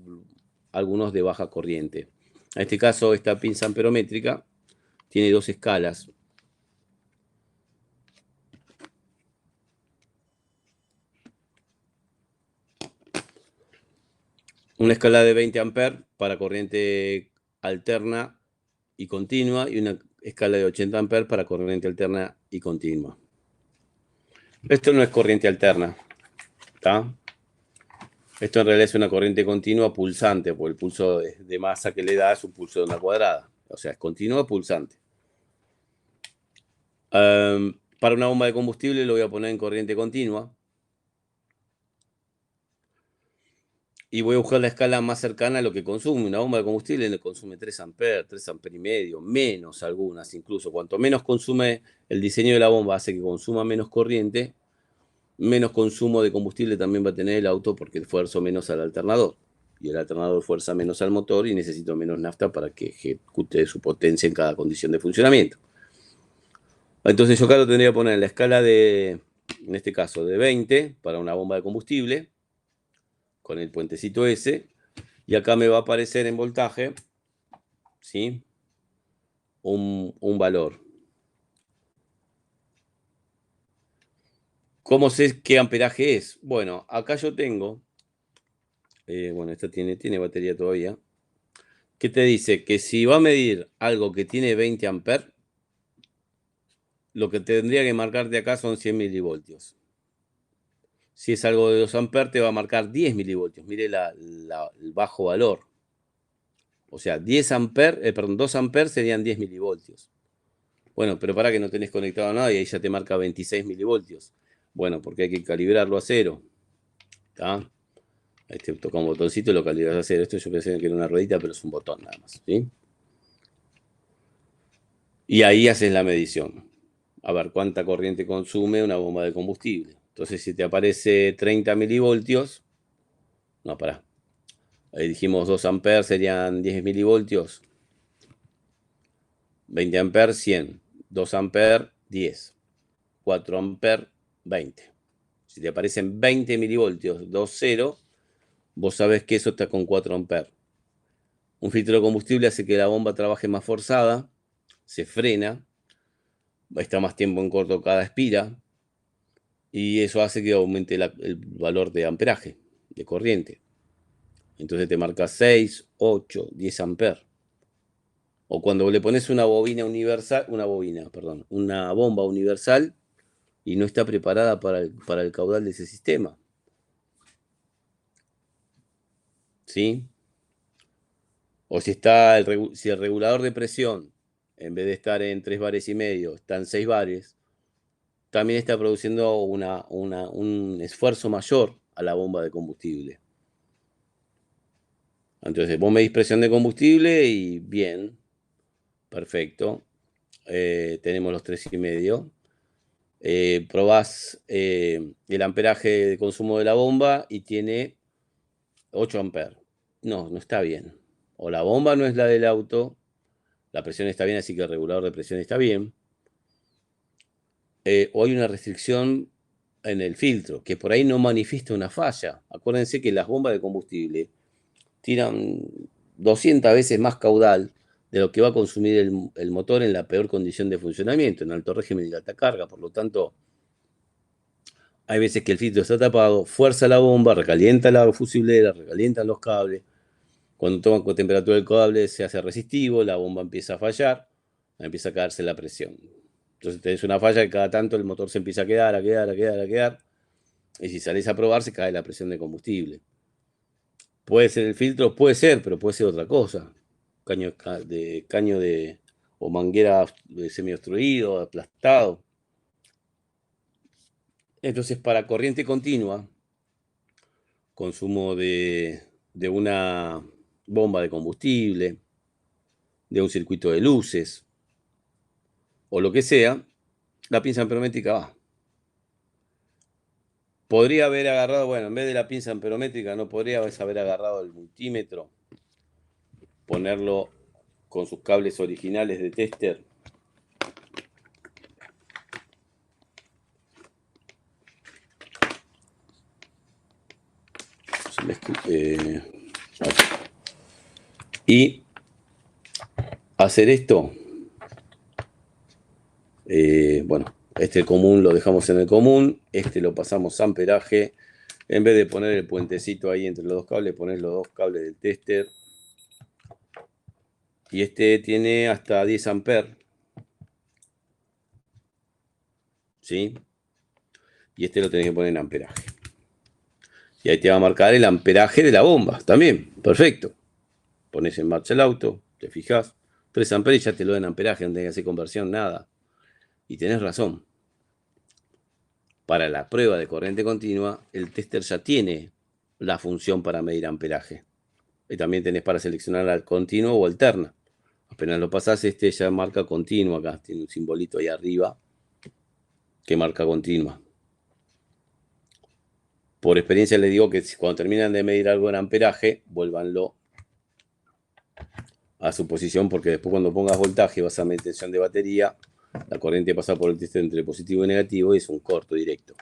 algunos de baja corriente. En este caso, esta pinza amperométrica tiene 2 escalas. Una escala de 20 amperes para corriente alterna y continua, y una escala de 80 amperes para corriente alterna y continua. Esto no es corriente alterna, ¿está? Esto en realidad es una corriente continua pulsante, porque el pulso de masa que le da es un pulso de onda cuadrada. O sea, es continua pulsante. Para una bomba de combustible lo voy a poner en corriente continua. Y voy a buscar la escala más cercana a lo que consume. Una bomba de combustible le consume 3 amperes, 3 amperes y medio, menos algunas incluso. Cuanto menos consume el diseño de la bomba, hace que consuma menos corriente, menos consumo de combustible también va a tener el auto porque esfuerzo menos al alternador. Y el alternador fuerza menos al motor y necesito menos nafta para que ejecute su potencia en cada condición de funcionamiento. Entonces yo acá lo tendría que poner en la escala de, en este caso, de 20 para una bomba de combustible, con el puentecito ese, y acá me va a aparecer en voltaje, ¿sí? Un valor. ¿Cómo sé qué amperaje es? Bueno, acá yo tengo, bueno, esta tiene batería todavía, que te dice que si va a medir algo que tiene 20 amperes, lo que tendría que marcar de acá son 100 milivoltios. Si es algo de 2 amperes, te va a marcar 10 milivoltios. Mire el bajo valor. O sea, 10 amperes, perdón, 2 amperes serían 10 milivoltios. Bueno, pero para que no tenés conectado nada y ahí ya te marca 26 milivoltios. Bueno, porque hay que calibrarlo a cero. ¿Está? Ahí te toca un botoncito y lo calibras a cero. Esto yo pensé que era una ruedita, pero es un botón nada más. ¿Sí? Y ahí haces la medición. A ver cuánta corriente consume una bomba de combustible. Entonces, si te aparece 30 milivoltios, no, pará. Ahí dijimos 2 amperes serían 10 milivoltios. 20 amperes, 100. 2 amperes, 10. 4 amperes, 20. Si te aparecen 20 milivoltios, 2,0, vos sabés que eso está con 4 amperes. Un filtro de combustible hace que la bomba trabaje más forzada, se frena, está más tiempo en corto cada espira, y eso hace que aumente el valor de amperaje, de corriente. Entonces te marca 6, 8, 10 amperes. O cuando le pones una bobina universal, una bomba universal y no está preparada para el caudal de ese sistema. ¿Sí? O si el regulador de presión, en vez de estar en 3 bares y medio, está en 6 bares, también está produciendo un esfuerzo mayor a la bomba de combustible. Entonces, vos medís presión de combustible y bien, perfecto. Tenemos los 3,5. Probás el amperaje de consumo de la bomba y tiene 8 amperes. No, no está bien. O la bomba no es la del auto, la presión está bien, así que el regulador de presión está bien. O hay una restricción en el filtro, que por ahí no manifiesta una falla. Acuérdense que las bombas de combustible tiran 200 veces más caudal de lo que va a consumir el motor en la peor condición de funcionamiento, en alto régimen de alta carga. Por lo tanto, hay veces que el filtro está tapado, fuerza la bomba, recalienta la fusiblera, recalientan los cables. Cuando toma con temperatura el cable se hace resistivo, la bomba empieza a fallar, empieza a caerse la presión. Entonces tenés una falla que cada tanto el motor se empieza a quedar. Y si salís a probar se cae la presión de combustible. Puede ser el filtro, puede ser, pero puede ser otra cosa. Caño de o manguera semi-obstruido, aplastado. Entonces, para corriente continua, consumo de una bomba de combustible, de un circuito de luces, o lo que sea, la pinza amperométrica va. Podría haber agarrado, bueno, en vez de la pinza amperométrica, no podría haber agarrado el multímetro, ponerlo con sus cables originales de tester. Y hacer esto. Bueno, este común lo dejamos en el común, este lo pasamos a amperaje. En vez de poner el puentecito ahí entre los dos cables, poner los dos cables del tester. Y este tiene hasta 10 amperes. ¿Sí? Y este lo tenés que poner en amperaje. Y ahí te va a marcar el amperaje de la bomba. También, perfecto. Pones en marcha el auto, te fijas, 3 amperes y ya te lo dan en amperaje, no tenés que hacer conversión, nada. Y tenés razón. Para la prueba de corriente continua, el tester ya tiene la función para medir amperaje. Y también tenés para seleccionar al continuo o alterna. Apenas lo pasás, este ya marca continua acá. Tiene un simbolito ahí arriba que marca continua. Por experiencia les digo que cuando terminan de medir algo en amperaje, vuélvanlo a su posición, porque después cuando pongas voltaje vas a medir tensión de batería, la corriente pasa por el tester entre positivo y negativo y es un corto directo.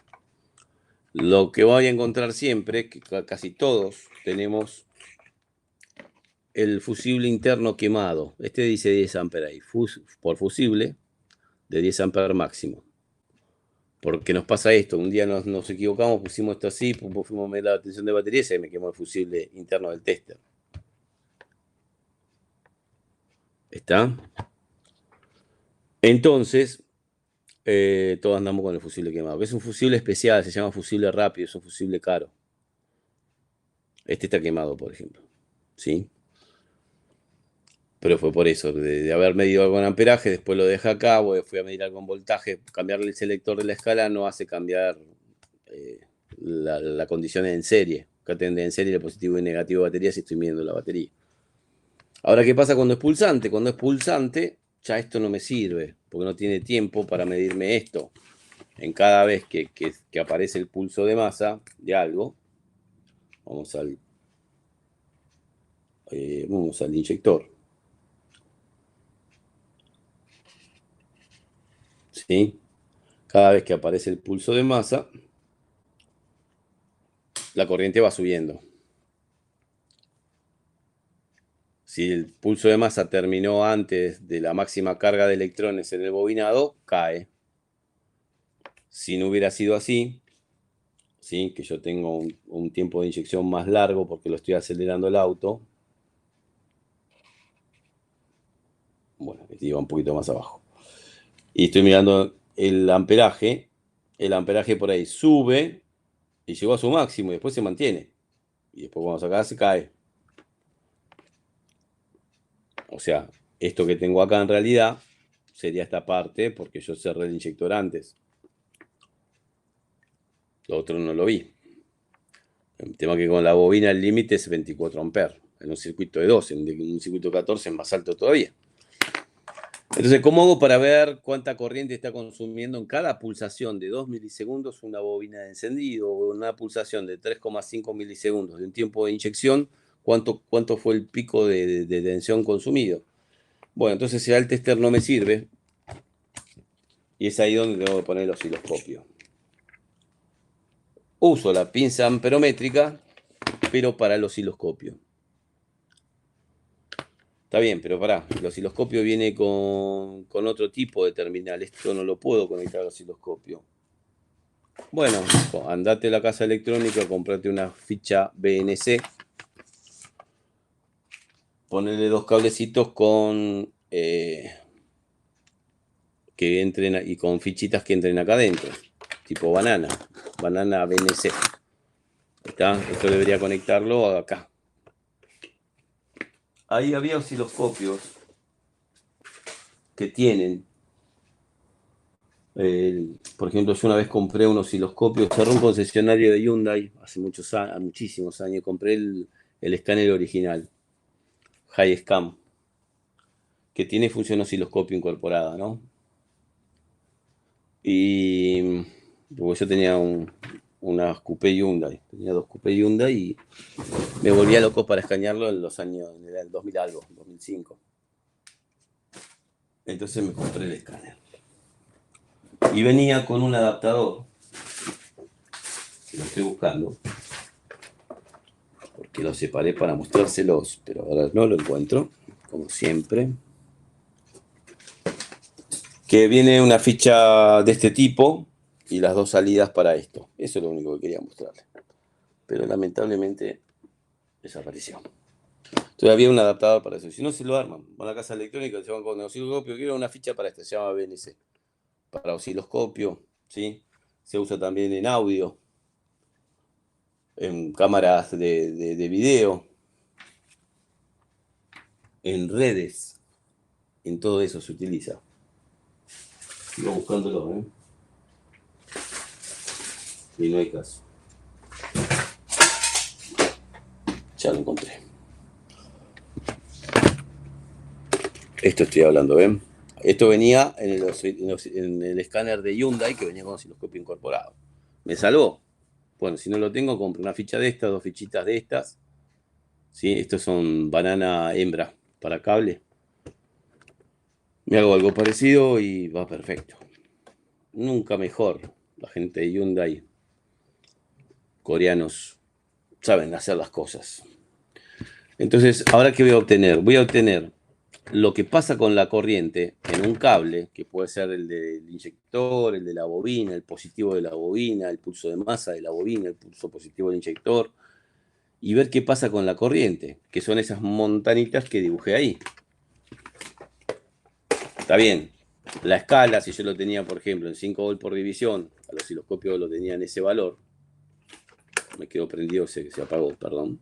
Lo que voy a encontrar siempre, que casi todos tenemos el fusible interno quemado. Este dice 10 amperes ahí, por fusible de 10 amperes máximo. Porque nos pasa esto, un día nos equivocamos, pusimos esto así, fuimos a medir la tensión de batería y se me quemó el fusible interno del tester. ¿Está? Entonces, todos andamos con el fusible quemado, que es un fusible especial, se llama fusible rápido, es un fusible caro. Este está quemado, por ejemplo. ¿Sí? Pero fue por eso, de haber medido algo en amperaje, después lo dejé acá, fui a medir algo en voltaje, cambiarle el selector de la escala no hace cambiar la condición en serie. Acá tendré en serie el positivo y negativo de batería si estoy midiendo la batería. Ahora, ¿qué pasa cuando es pulsante? Cuando es pulsante, ya esto no me sirve, porque no tiene tiempo para medirme esto. En cada vez que aparece el pulso de masa de algo, vamos al inyector. ¿Sí? Cada vez que aparece el pulso de masa, la corriente va subiendo. Si el pulso de masa terminó antes de la máxima carga de electrones en el bobinado, cae. Si no hubiera sido así, ¿sí? Que yo tengo un tiempo de inyección más largo porque lo estoy acelerando el auto, bueno, este iba un poquito más abajo. Y estoy mirando el amperaje por ahí sube y llegó a su máximo y después se mantiene. Y después cuando se acá se cae. O sea, esto que tengo acá en realidad sería esta parte porque yo cerré el inyector antes. Lo otro no lo vi. El tema que con la bobina el límite es 24 amperes. En un circuito de 12, en un circuito de 14 es más alto todavía. Entonces, ¿cómo hago para ver cuánta corriente está consumiendo en cada pulsación de 2 milisegundos una bobina de encendido o una pulsación de 3,5 milisegundos de un tiempo de inyección? ¿Cuánto fue el pico de tensión consumido? Bueno, entonces el tester no me sirve y es ahí donde tengo que poner el osciloscopio. Uso la pinza amperométrica, pero para el osciloscopio. Está bien, pero pará, el osciloscopio viene con otro tipo de terminal. Esto no lo puedo conectar al osciloscopio. Bueno, andate a la casa electrónica, comprate una ficha BNC, ponele 2 cablecitos con que entren y con fichitas que entren acá adentro, tipo banana BNC. ¿Está? Esto debería conectarlo acá. Ahí había osciloscopios que tienen. Por ejemplo, yo una vez compré un osciloscopio, cerré un concesionario de Hyundai hace muchísimos años, compré el escáner original, HiScam, que tiene función osciloscopio incorporada, ¿no? Y porque yo tenía unas coupé Hyundai, tenía 2 coupé Hyundai y me volvía loco para escanearlo en los años, en el 2000 algo, 2005. Entonces me compré el escáner. Y venía con un adaptador, que lo estoy buscando, porque lo separé para mostrárselos, pero ahora no lo encuentro, como siempre. Que viene una ficha de este tipo y las 2 salidas para esto. Eso es lo único que quería mostrarles. Pero lamentablemente desapareció. Entonces había un adaptador para eso. Si no se lo arman, van a la casa electrónica, se van con el osciloscopio. Quiero una ficha para esto, se llama BNC. Para osciloscopio, ¿sí? Se usa también en audio, en cámaras de video, en redes, en todo eso se utiliza. Sigo buscándolo, ¿eh? Y no hay caso. Ya lo encontré. Esto estoy hablando, ¿ven? Esto venía en el escáner de Hyundai que venía con osciloscopio incorporado. ¿Me salvó? Bueno, si no lo tengo, compro una ficha de estas, 2 fichitas de estas. ¿Sí? Estos son banana hembra para cable. Me hago algo parecido y va perfecto. Nunca mejor. La gente de Hyundai, coreanos, saben hacer las cosas. Entonces, ¿ahora qué voy a obtener? Voy a obtener lo que pasa con la corriente en un cable, que puede ser el del inyector, el de la bobina, el positivo de la bobina, el pulso de masa de la bobina, el pulso positivo del inyector, y ver qué pasa con la corriente, que son esas montanitas que dibujé ahí. Está bien, la escala, si yo lo tenía, por ejemplo, en 5 volt por división, al osciloscopio lo tenía en ese valor, me quedó prendido, se apagó, perdón,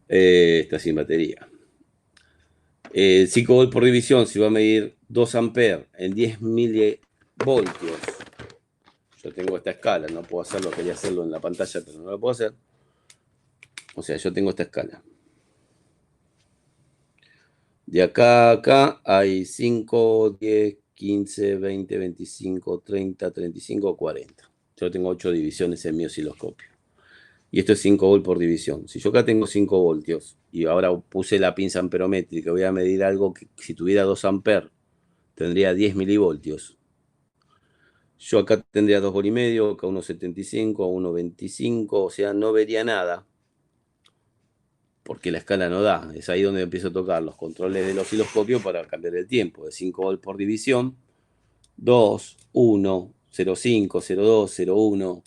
está sin batería. 5 volt por división, si va a medir 2 amperes en 10 milivoltios, yo tengo esta escala, no puedo hacerlo, quería hacerlo en la pantalla, pero no lo puedo hacer. O sea, yo tengo esta escala. De acá a acá hay 5, 10, 15, 20, 25, 30, 35, 40. Yo tengo 8 divisiones en mi osciloscopio. Y esto es 5 volt por división. Si yo acá tengo 5 voltios y ahora puse la pinza amperométrica, voy a medir algo que si tuviera 2 amperes, tendría 10 milivoltios. Yo acá tendría 2 volt y medio, acá 1,75, 1,25, o sea, no vería nada. Porque la escala no da. Es ahí donde empiezo a tocar los controles del osciloscopio para cambiar el tiempo. De 5 volt por división, 2, 1, 0,5, 0,2, 0,1.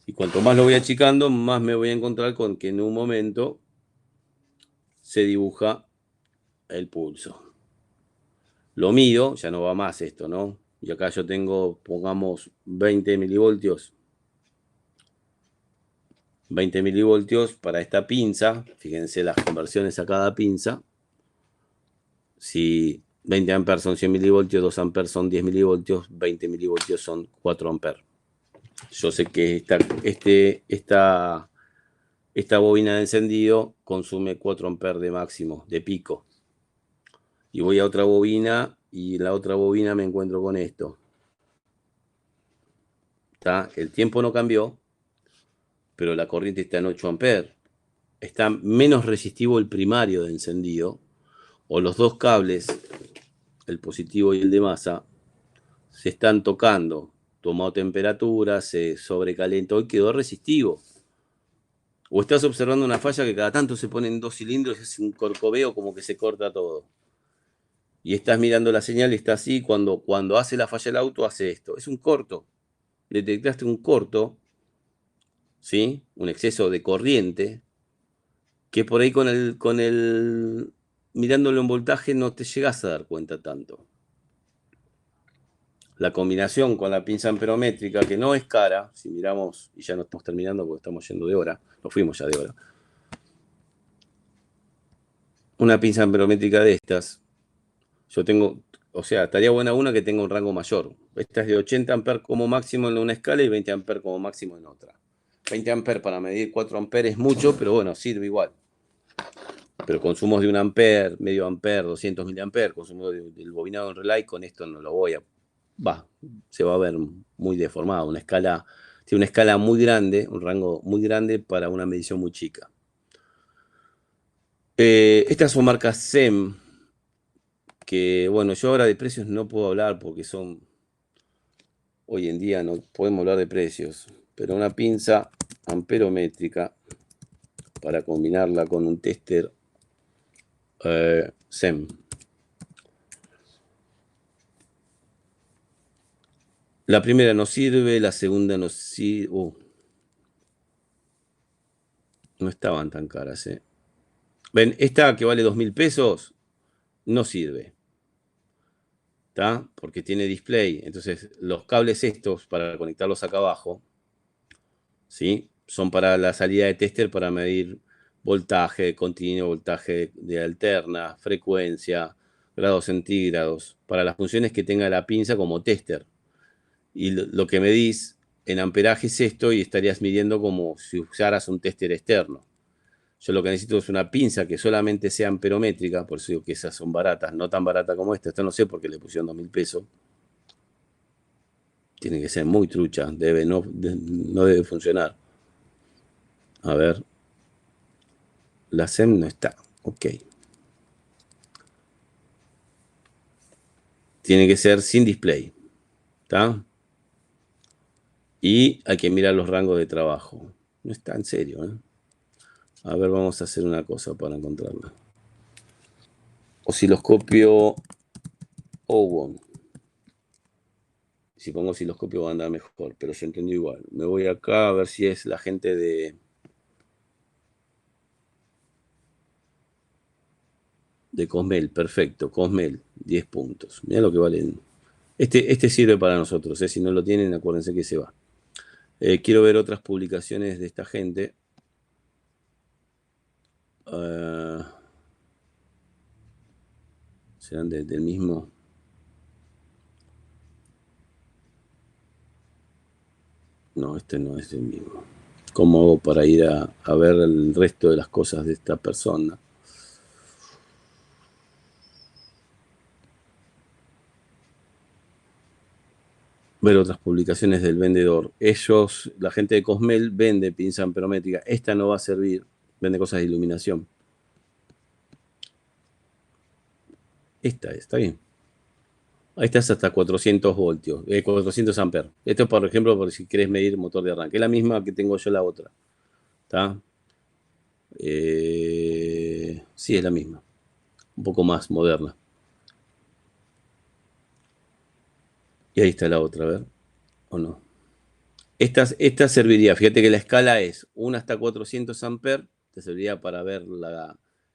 Y cuanto más lo voy achicando, más me voy a encontrar con que en un momento se dibuja el pulso. Lo mido, ya no va más esto, ¿no? Y acá yo tengo, pongamos, 20 milivoltios. 20 milivoltios para esta pinza. Fíjense las conversiones a cada pinza. Si 20 amperes son 100 milivoltios, 2 amperes son 10 milivoltios, 20 milivoltios son 4 amperes. Yo sé que esta bobina de encendido consume 4 amperes de máximo, de pico. Y voy a otra bobina y en la otra bobina me encuentro con esto. ¿Está? El tiempo no cambió, pero la corriente está en 8 amperes. Está menos resistivo el primario de encendido, o los dos cables, el positivo y el de masa, se están tocando, tomó temperatura, se sobrecalentó y quedó resistivo. O estás observando una falla que cada tanto se ponen dos cilindros y es un corcoveo como que se corta todo. Y estás mirando la señal y está así, cuando hace la falla el auto hace esto. Es un corto. Detectaste un corto, ¿sí? Un exceso de corriente, que por ahí mirándolo en voltaje no te llegas a dar cuenta tanto. La combinación con la pinza amperométrica, que no es cara, si miramos, y ya no estamos terminando porque estamos yendo de hora, nos fuimos ya de hora. Una pinza amperométrica de estas, yo tengo, o sea, estaría buena una que tenga un rango mayor. Esta es de 80 amperes como máximo en una escala y 20 amperes como máximo en otra. 20 amperes para medir 4 amperes es mucho, pero bueno, sirve igual. Pero consumos de 1 ampere, medio ampere, 200 miliamperes, consumo del bobinado en relay, con esto no lo voy a... se va a ver muy deformado. Tiene una escala muy grande, un rango muy grande para una medición muy chica. Estas son marcas SEM, que bueno, yo ahora de precios no puedo hablar porque hoy en día no podemos hablar de precios, pero una pinza amperométrica para combinarla con un tester SEM. La primera no sirve, la segunda no sirve. No estaban tan caras, ¿eh? Ven, esta que vale 2.000 pesos no sirve, ¿está? Porque tiene display. Entonces, los cables estos para conectarlos acá abajo, ¿sí? Son para la salida de tester para medir voltaje continuo, voltaje de alterna, frecuencia, grados centígrados, para las funciones que tenga la pinza como tester. Y lo que medís en amperaje es esto y estarías midiendo como si usaras un tester externo. Yo lo que necesito es una pinza que solamente sea amperométrica, por eso digo que esas son baratas, no tan barata como esta. Esta no sé por qué le pusieron 2.000 pesos. Tiene que ser muy trucha, no debe funcionar. A ver, la SEM no está, ok. Tiene que ser sin display, ¿está? Y hay que mirar los rangos de trabajo. No está en serio, ¿eh? A ver, vamos a hacer una cosa para encontrarla. Osciloscopio Owen. Si pongo osciloscopio va a andar mejor, pero se entendió igual. Me voy acá a ver si es la gente de Cosmel. Perfecto, Cosmel, 10 puntos. Mira lo que valen. Este sirve para nosotros, ¿eh? Si no lo tienen, acuérdense que se va. Quiero ver otras publicaciones de esta gente. Serán del mismo. No, este no es el mismo. ¿Cómo hago para ir a ver el resto de las cosas de esta persona? Ver otras publicaciones del vendedor. Ellos, la gente de Cosmel, vende pinza amperométrica. Esta no va a servir. Vende cosas de iluminación. Esta está bien. Ahí estás hasta 400 voltios, 400 amperes. Esto es, por ejemplo, por si querés medir motor de arranque. Es la misma que tengo yo la otra. ¿Está? Sí, es la misma. Un poco más moderna. Y ahí está la otra, a ver. ¿O no? Esta serviría, fíjate que la escala es 1 hasta 400 amperes. Te serviría para ver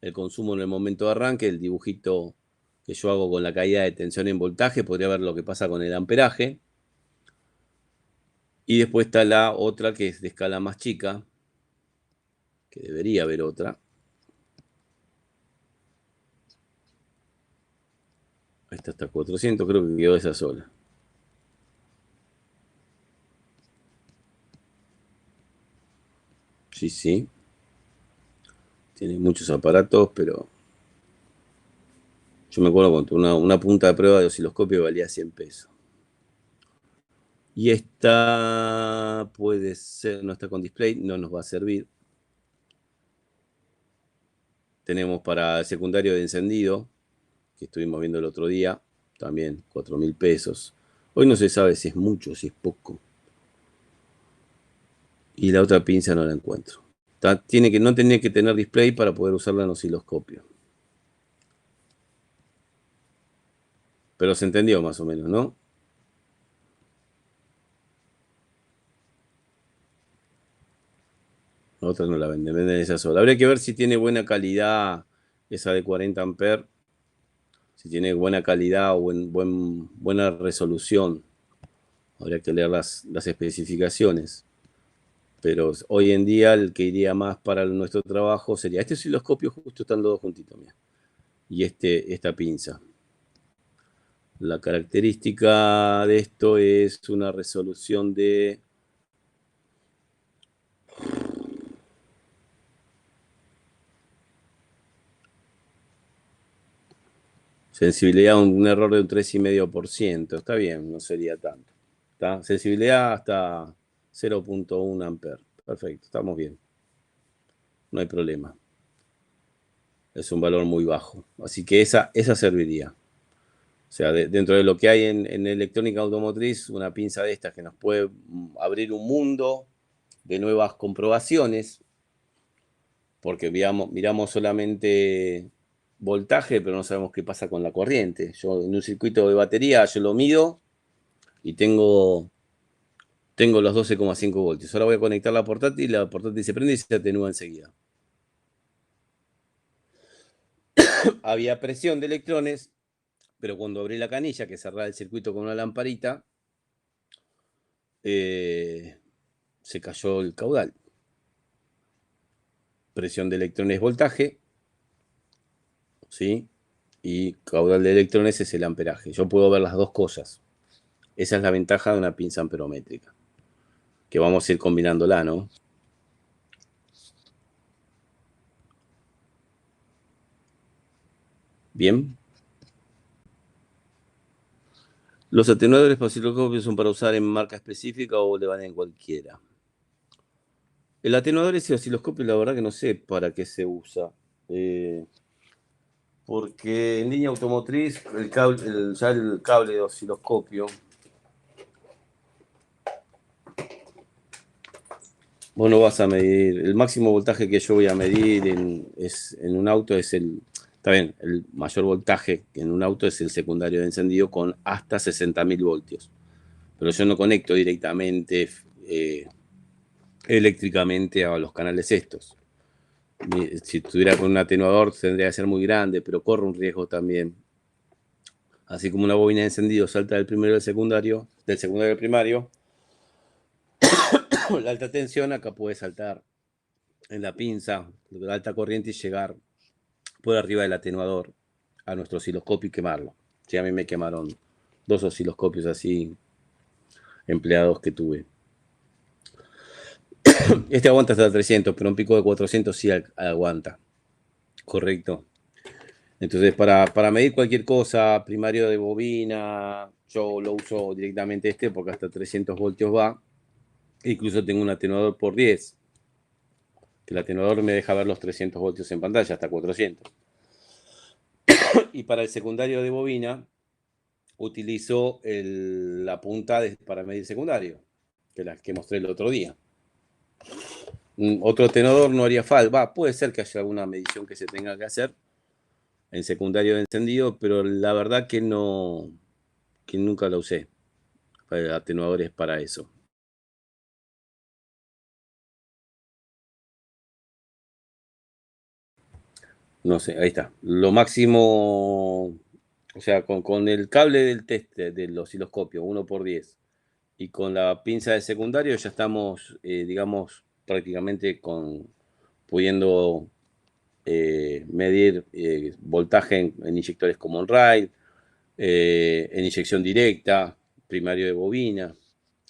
el consumo en el momento de arranque. El dibujito que yo hago con la caída de tensión en voltaje. Podría ver lo que pasa con el amperaje. Y después está la otra que es de escala más chica, que debería haber otra. Ahí está hasta 400, creo que quedó esa sola. Sí, sí. Tiene muchos aparatos, pero Yo me acuerdo cuando una punta de prueba de osciloscopio valía 100 pesos. Y esta puede ser, no está con display, no nos va a servir. Tenemos para el secundario de encendido, que estuvimos viendo el otro día, también 4.000 pesos. Hoy no se sabe si es mucho, si es poco. Y la otra pinza no la encuentro. No tiene que tener display para poder usarla en osciloscopio. Pero se entendió más o menos, ¿no? La otra no la venden esa sola. Habría que ver si tiene buena calidad esa de 40 amperes, si tiene buena calidad o buena resolución. Habría que leer las especificaciones. Pero hoy en día el que iría más para nuestro trabajo sería este osciloscopio, justo están los dos juntitos, mira, y esta pinza. La característica de esto es una resolución de sensibilidad, un error de un 3,5%. Está bien, no sería tanto. ¿Está? Sensibilidad hasta 0,1 amper. Perfecto, estamos bien. No hay problema. Es un valor muy bajo. Así que esa serviría. O sea, dentro de lo que hay en electrónica automotriz, una pinza de estas que nos puede abrir un mundo de nuevas comprobaciones, porque miramos solamente voltaje, pero no sabemos qué pasa con la corriente. Yo en un circuito de batería, yo lo mido y tengo los 12,5 voltios. Ahora voy a conectar la portátil se prende y se atenúa enseguida. Había presión de electrones, pero cuando abrí la canilla, que cerraba el circuito con una lamparita, se cayó el caudal. Presión de electrones, voltaje, ¿sí? Y caudal de electrones es el amperaje. Yo puedo ver las dos cosas. Esa es la ventaja de una pinza amperométrica, que vamos a ir combinándola, ¿no? Bien. Los atenuadores para osciloscopios son para usar en marca específica o le van en cualquiera. El atenuador ese osciloscopio, la verdad que no sé para qué se usa. Porque en línea automotriz, ya el cable de osciloscopio, vos no vas a medir. El máximo voltaje que yo voy a medir en un auto es está bien, el mayor voltaje en un auto es el secundario de encendido con hasta 60.000 voltios. Pero yo no conecto directamente eléctricamente a los canales estos. Si tuviera con un atenuador tendría que ser muy grande, pero corre un riesgo también. Así como una bobina de encendido salta del primero del secundario al primario, la alta tensión acá puede saltar en la pinza de la alta corriente y llegar por arriba del atenuador a nuestro osciloscopio y quemarlo. Sí, a mí me quemaron 2 osciloscopios así empleados que tuve. Este aguanta hasta 300, pero un pico de 400 sí aguanta. Correcto. Entonces, para medir cualquier cosa, primario de bobina, yo lo uso directamente porque hasta 300 voltios va. Incluso tengo un atenuador por 10, que el atenuador me deja ver los 300 voltios en pantalla, hasta 400. Y para el secundario de bobina, utilizo la punta para medir secundario, que la que mostré el otro día. Otro atenuador no haría falta. Puede ser que haya alguna medición que se tenga que hacer en secundario de encendido, pero la verdad que nunca la usé. Atenuadores para eso. No sé, ahí está. Lo máximo, o sea, con el cable del test del osciloscopio, 1 por 10, y con la pinza de secundario ya estamos, digamos, prácticamente pudiendo medir voltaje en inyectores como on-rail, en inyección directa, primario de bobina,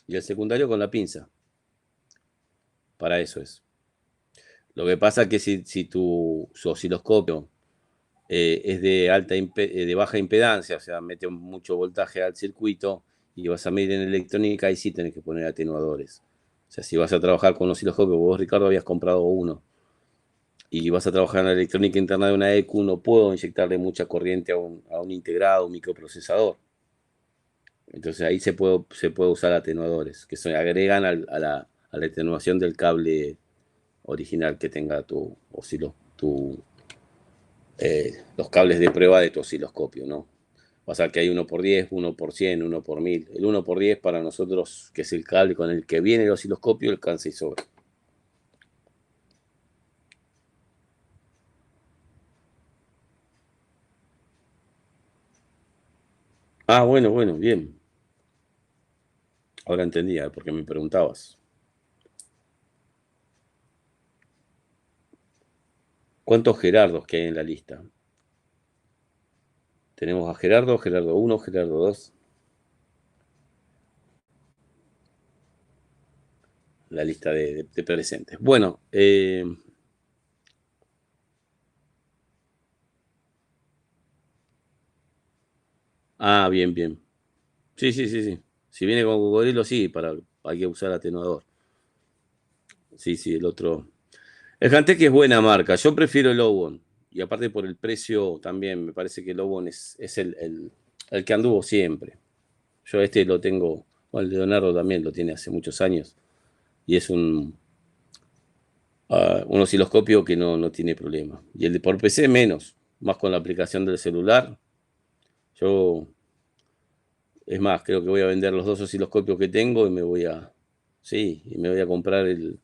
y el secundario con la pinza. Para eso es. Lo que pasa es que si su osciloscopio es de baja impedancia, o sea, mete mucho voltaje al circuito y vas a medir en electrónica, y sí tenés que poner atenuadores. O sea, si vas a trabajar con osciloscopio, vos, Ricardo, habías comprado uno y vas a trabajar en la electrónica interna de una EQ, no puedo inyectarle mucha corriente a un integrado, un microprocesador. Entonces ahí se puede usar atenuadores que se agregan a la atenuación del cable original que tenga tu los cables de prueba de tu osciloscopio, ¿no? Pasa que hay 1x10, 1x100, 1x1000. El 1x10 para nosotros, que es el cable con el que viene el osciloscopio, alcanza y sobra. Ah, bueno, bueno, bien. Ahora entendía por qué me preguntabas. ¿Cuántos Gerardos que hay en la lista? Tenemos a Gerardo, Gerardo 1, Gerardo 2. La lista de presentes. Bueno, bien, bien. Sí, sí, sí, sí. Si viene con cocodrilo, sí, hay que usar atenuador. Sí, sí, el otro. El Jantec es buena marca. Yo prefiero el Lowon. Y aparte por el precio también, me parece que el Lowon es el que anduvo siempre. Yo este lo tengo, bueno, el Leonardo también lo tiene hace muchos años. Y es un osciloscopio que no tiene problema. Y el de por PC menos, más con la aplicación del celular. Yo, es más, creo que voy a vender los dos osciloscopios que tengo y sí, y me voy a comprar el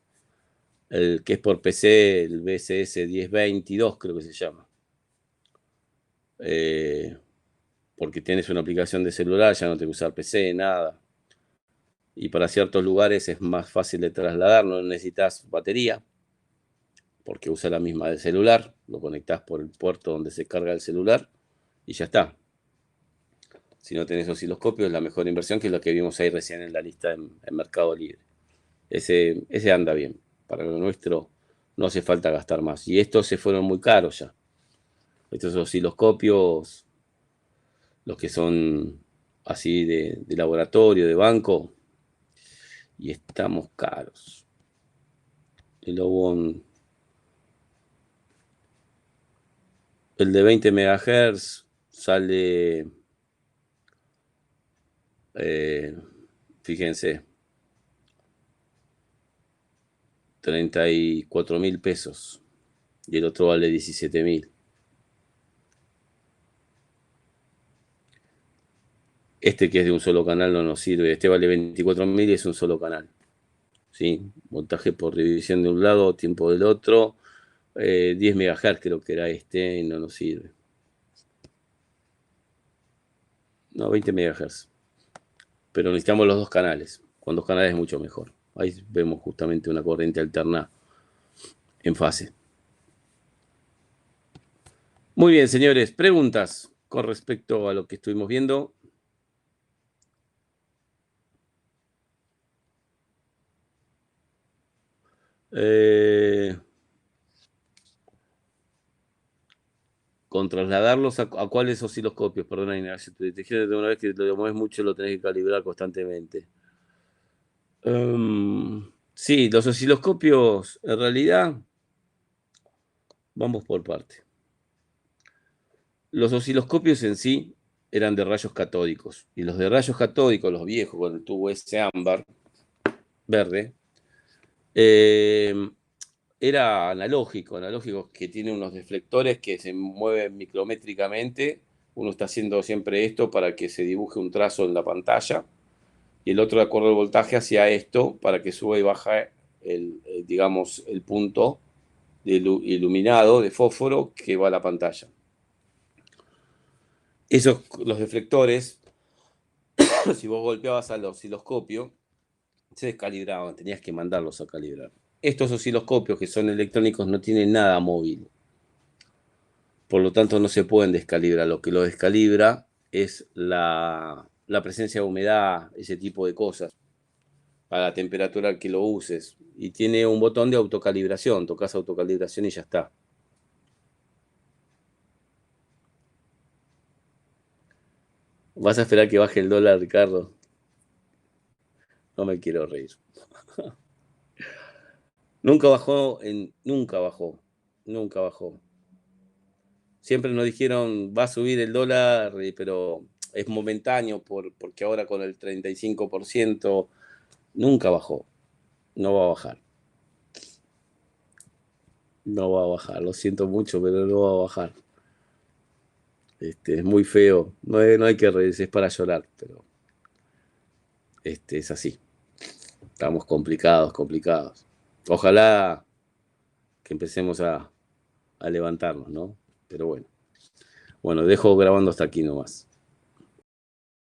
que es por PC, el BSS 1022, creo que se llama. Eh, Porque tienes una aplicación de celular, ya no te que usar PC, nada. Y para ciertos lugares es más fácil de trasladar, no necesitas batería, porque usa la misma del celular, lo conectás por el puerto donde se carga el celular y ya está. Si no tenés osciloscopio, es la mejor inversión, que es lo que vimos ahí recién en la lista en Mercado Libre. Ese anda bien. Para lo nuestro no hace falta gastar más. Y estos se fueron muy caros ya. Estos osciloscopios, los que son así de laboratorio, de banco, y estamos caros. El Lowon, el de 20 MHz sale, eh, fíjense, 34.000 pesos. Y el otro vale 17.000. Este, que es de un solo canal, no nos sirve. Este vale 24.000 y es un solo canal. ¿Sí? Montaje por división de un lado, tiempo del otro. 10 MHz creo que era este y no nos sirve. No, 20 MHz. Pero necesitamos los dos canales. Con dos canales es mucho mejor. Ahí vemos justamente una corriente alterna en fase. Muy bien, señores. Preguntas con respecto a lo que estuvimos viendo. Con trasladarlos a cuáles osciloscopios. Perdona, Ignacio, te dije de una vez que lo mueves mucho, lo tenés que calibrar constantemente. Sí, los osciloscopios, en realidad, vamos por parte. Los osciloscopios en sí eran de rayos catódicos, y los de rayos catódicos, los viejos, con el tubo ese ámbar, verde, eh, era analógico, que tiene unos deflectores que se mueven micrométricamente. Uno está haciendo siempre esto para que se dibuje un trazo en la pantalla, y el otro, de acuerdo al voltaje, hacia esto para que suba y baja digamos, el punto iluminado de fósforo que va a la pantalla. Los deflectores, si vos golpeabas al osciloscopio, se descalibraban, tenías que mandarlos a calibrar. Estos osciloscopios, que son electrónicos, no tienen nada móvil, por lo tanto no se pueden descalibrar. Lo que lo descalibra es la presencia de humedad, ese tipo de cosas, a la temperatura que lo uses. Y tiene un botón de autocalibración, tocas autocalibración y ya está. ¿Vas a esperar que baje el dólar, Ricardo? No me quiero reír. Nunca bajó, nunca bajó, nunca bajó. Siempre nos dijeron, va a subir el dólar, pero es momentáneo porque ahora con el 35% nunca bajó. No va a bajar. No va a bajar. Lo siento mucho, pero no va a bajar. Es muy feo. No hay que reírse, es para llorar, pero es así. Estamos complicados, complicados. Ojalá que empecemos a levantarnos, ¿no? Pero bueno. Bueno, dejo grabando hasta aquí nomás.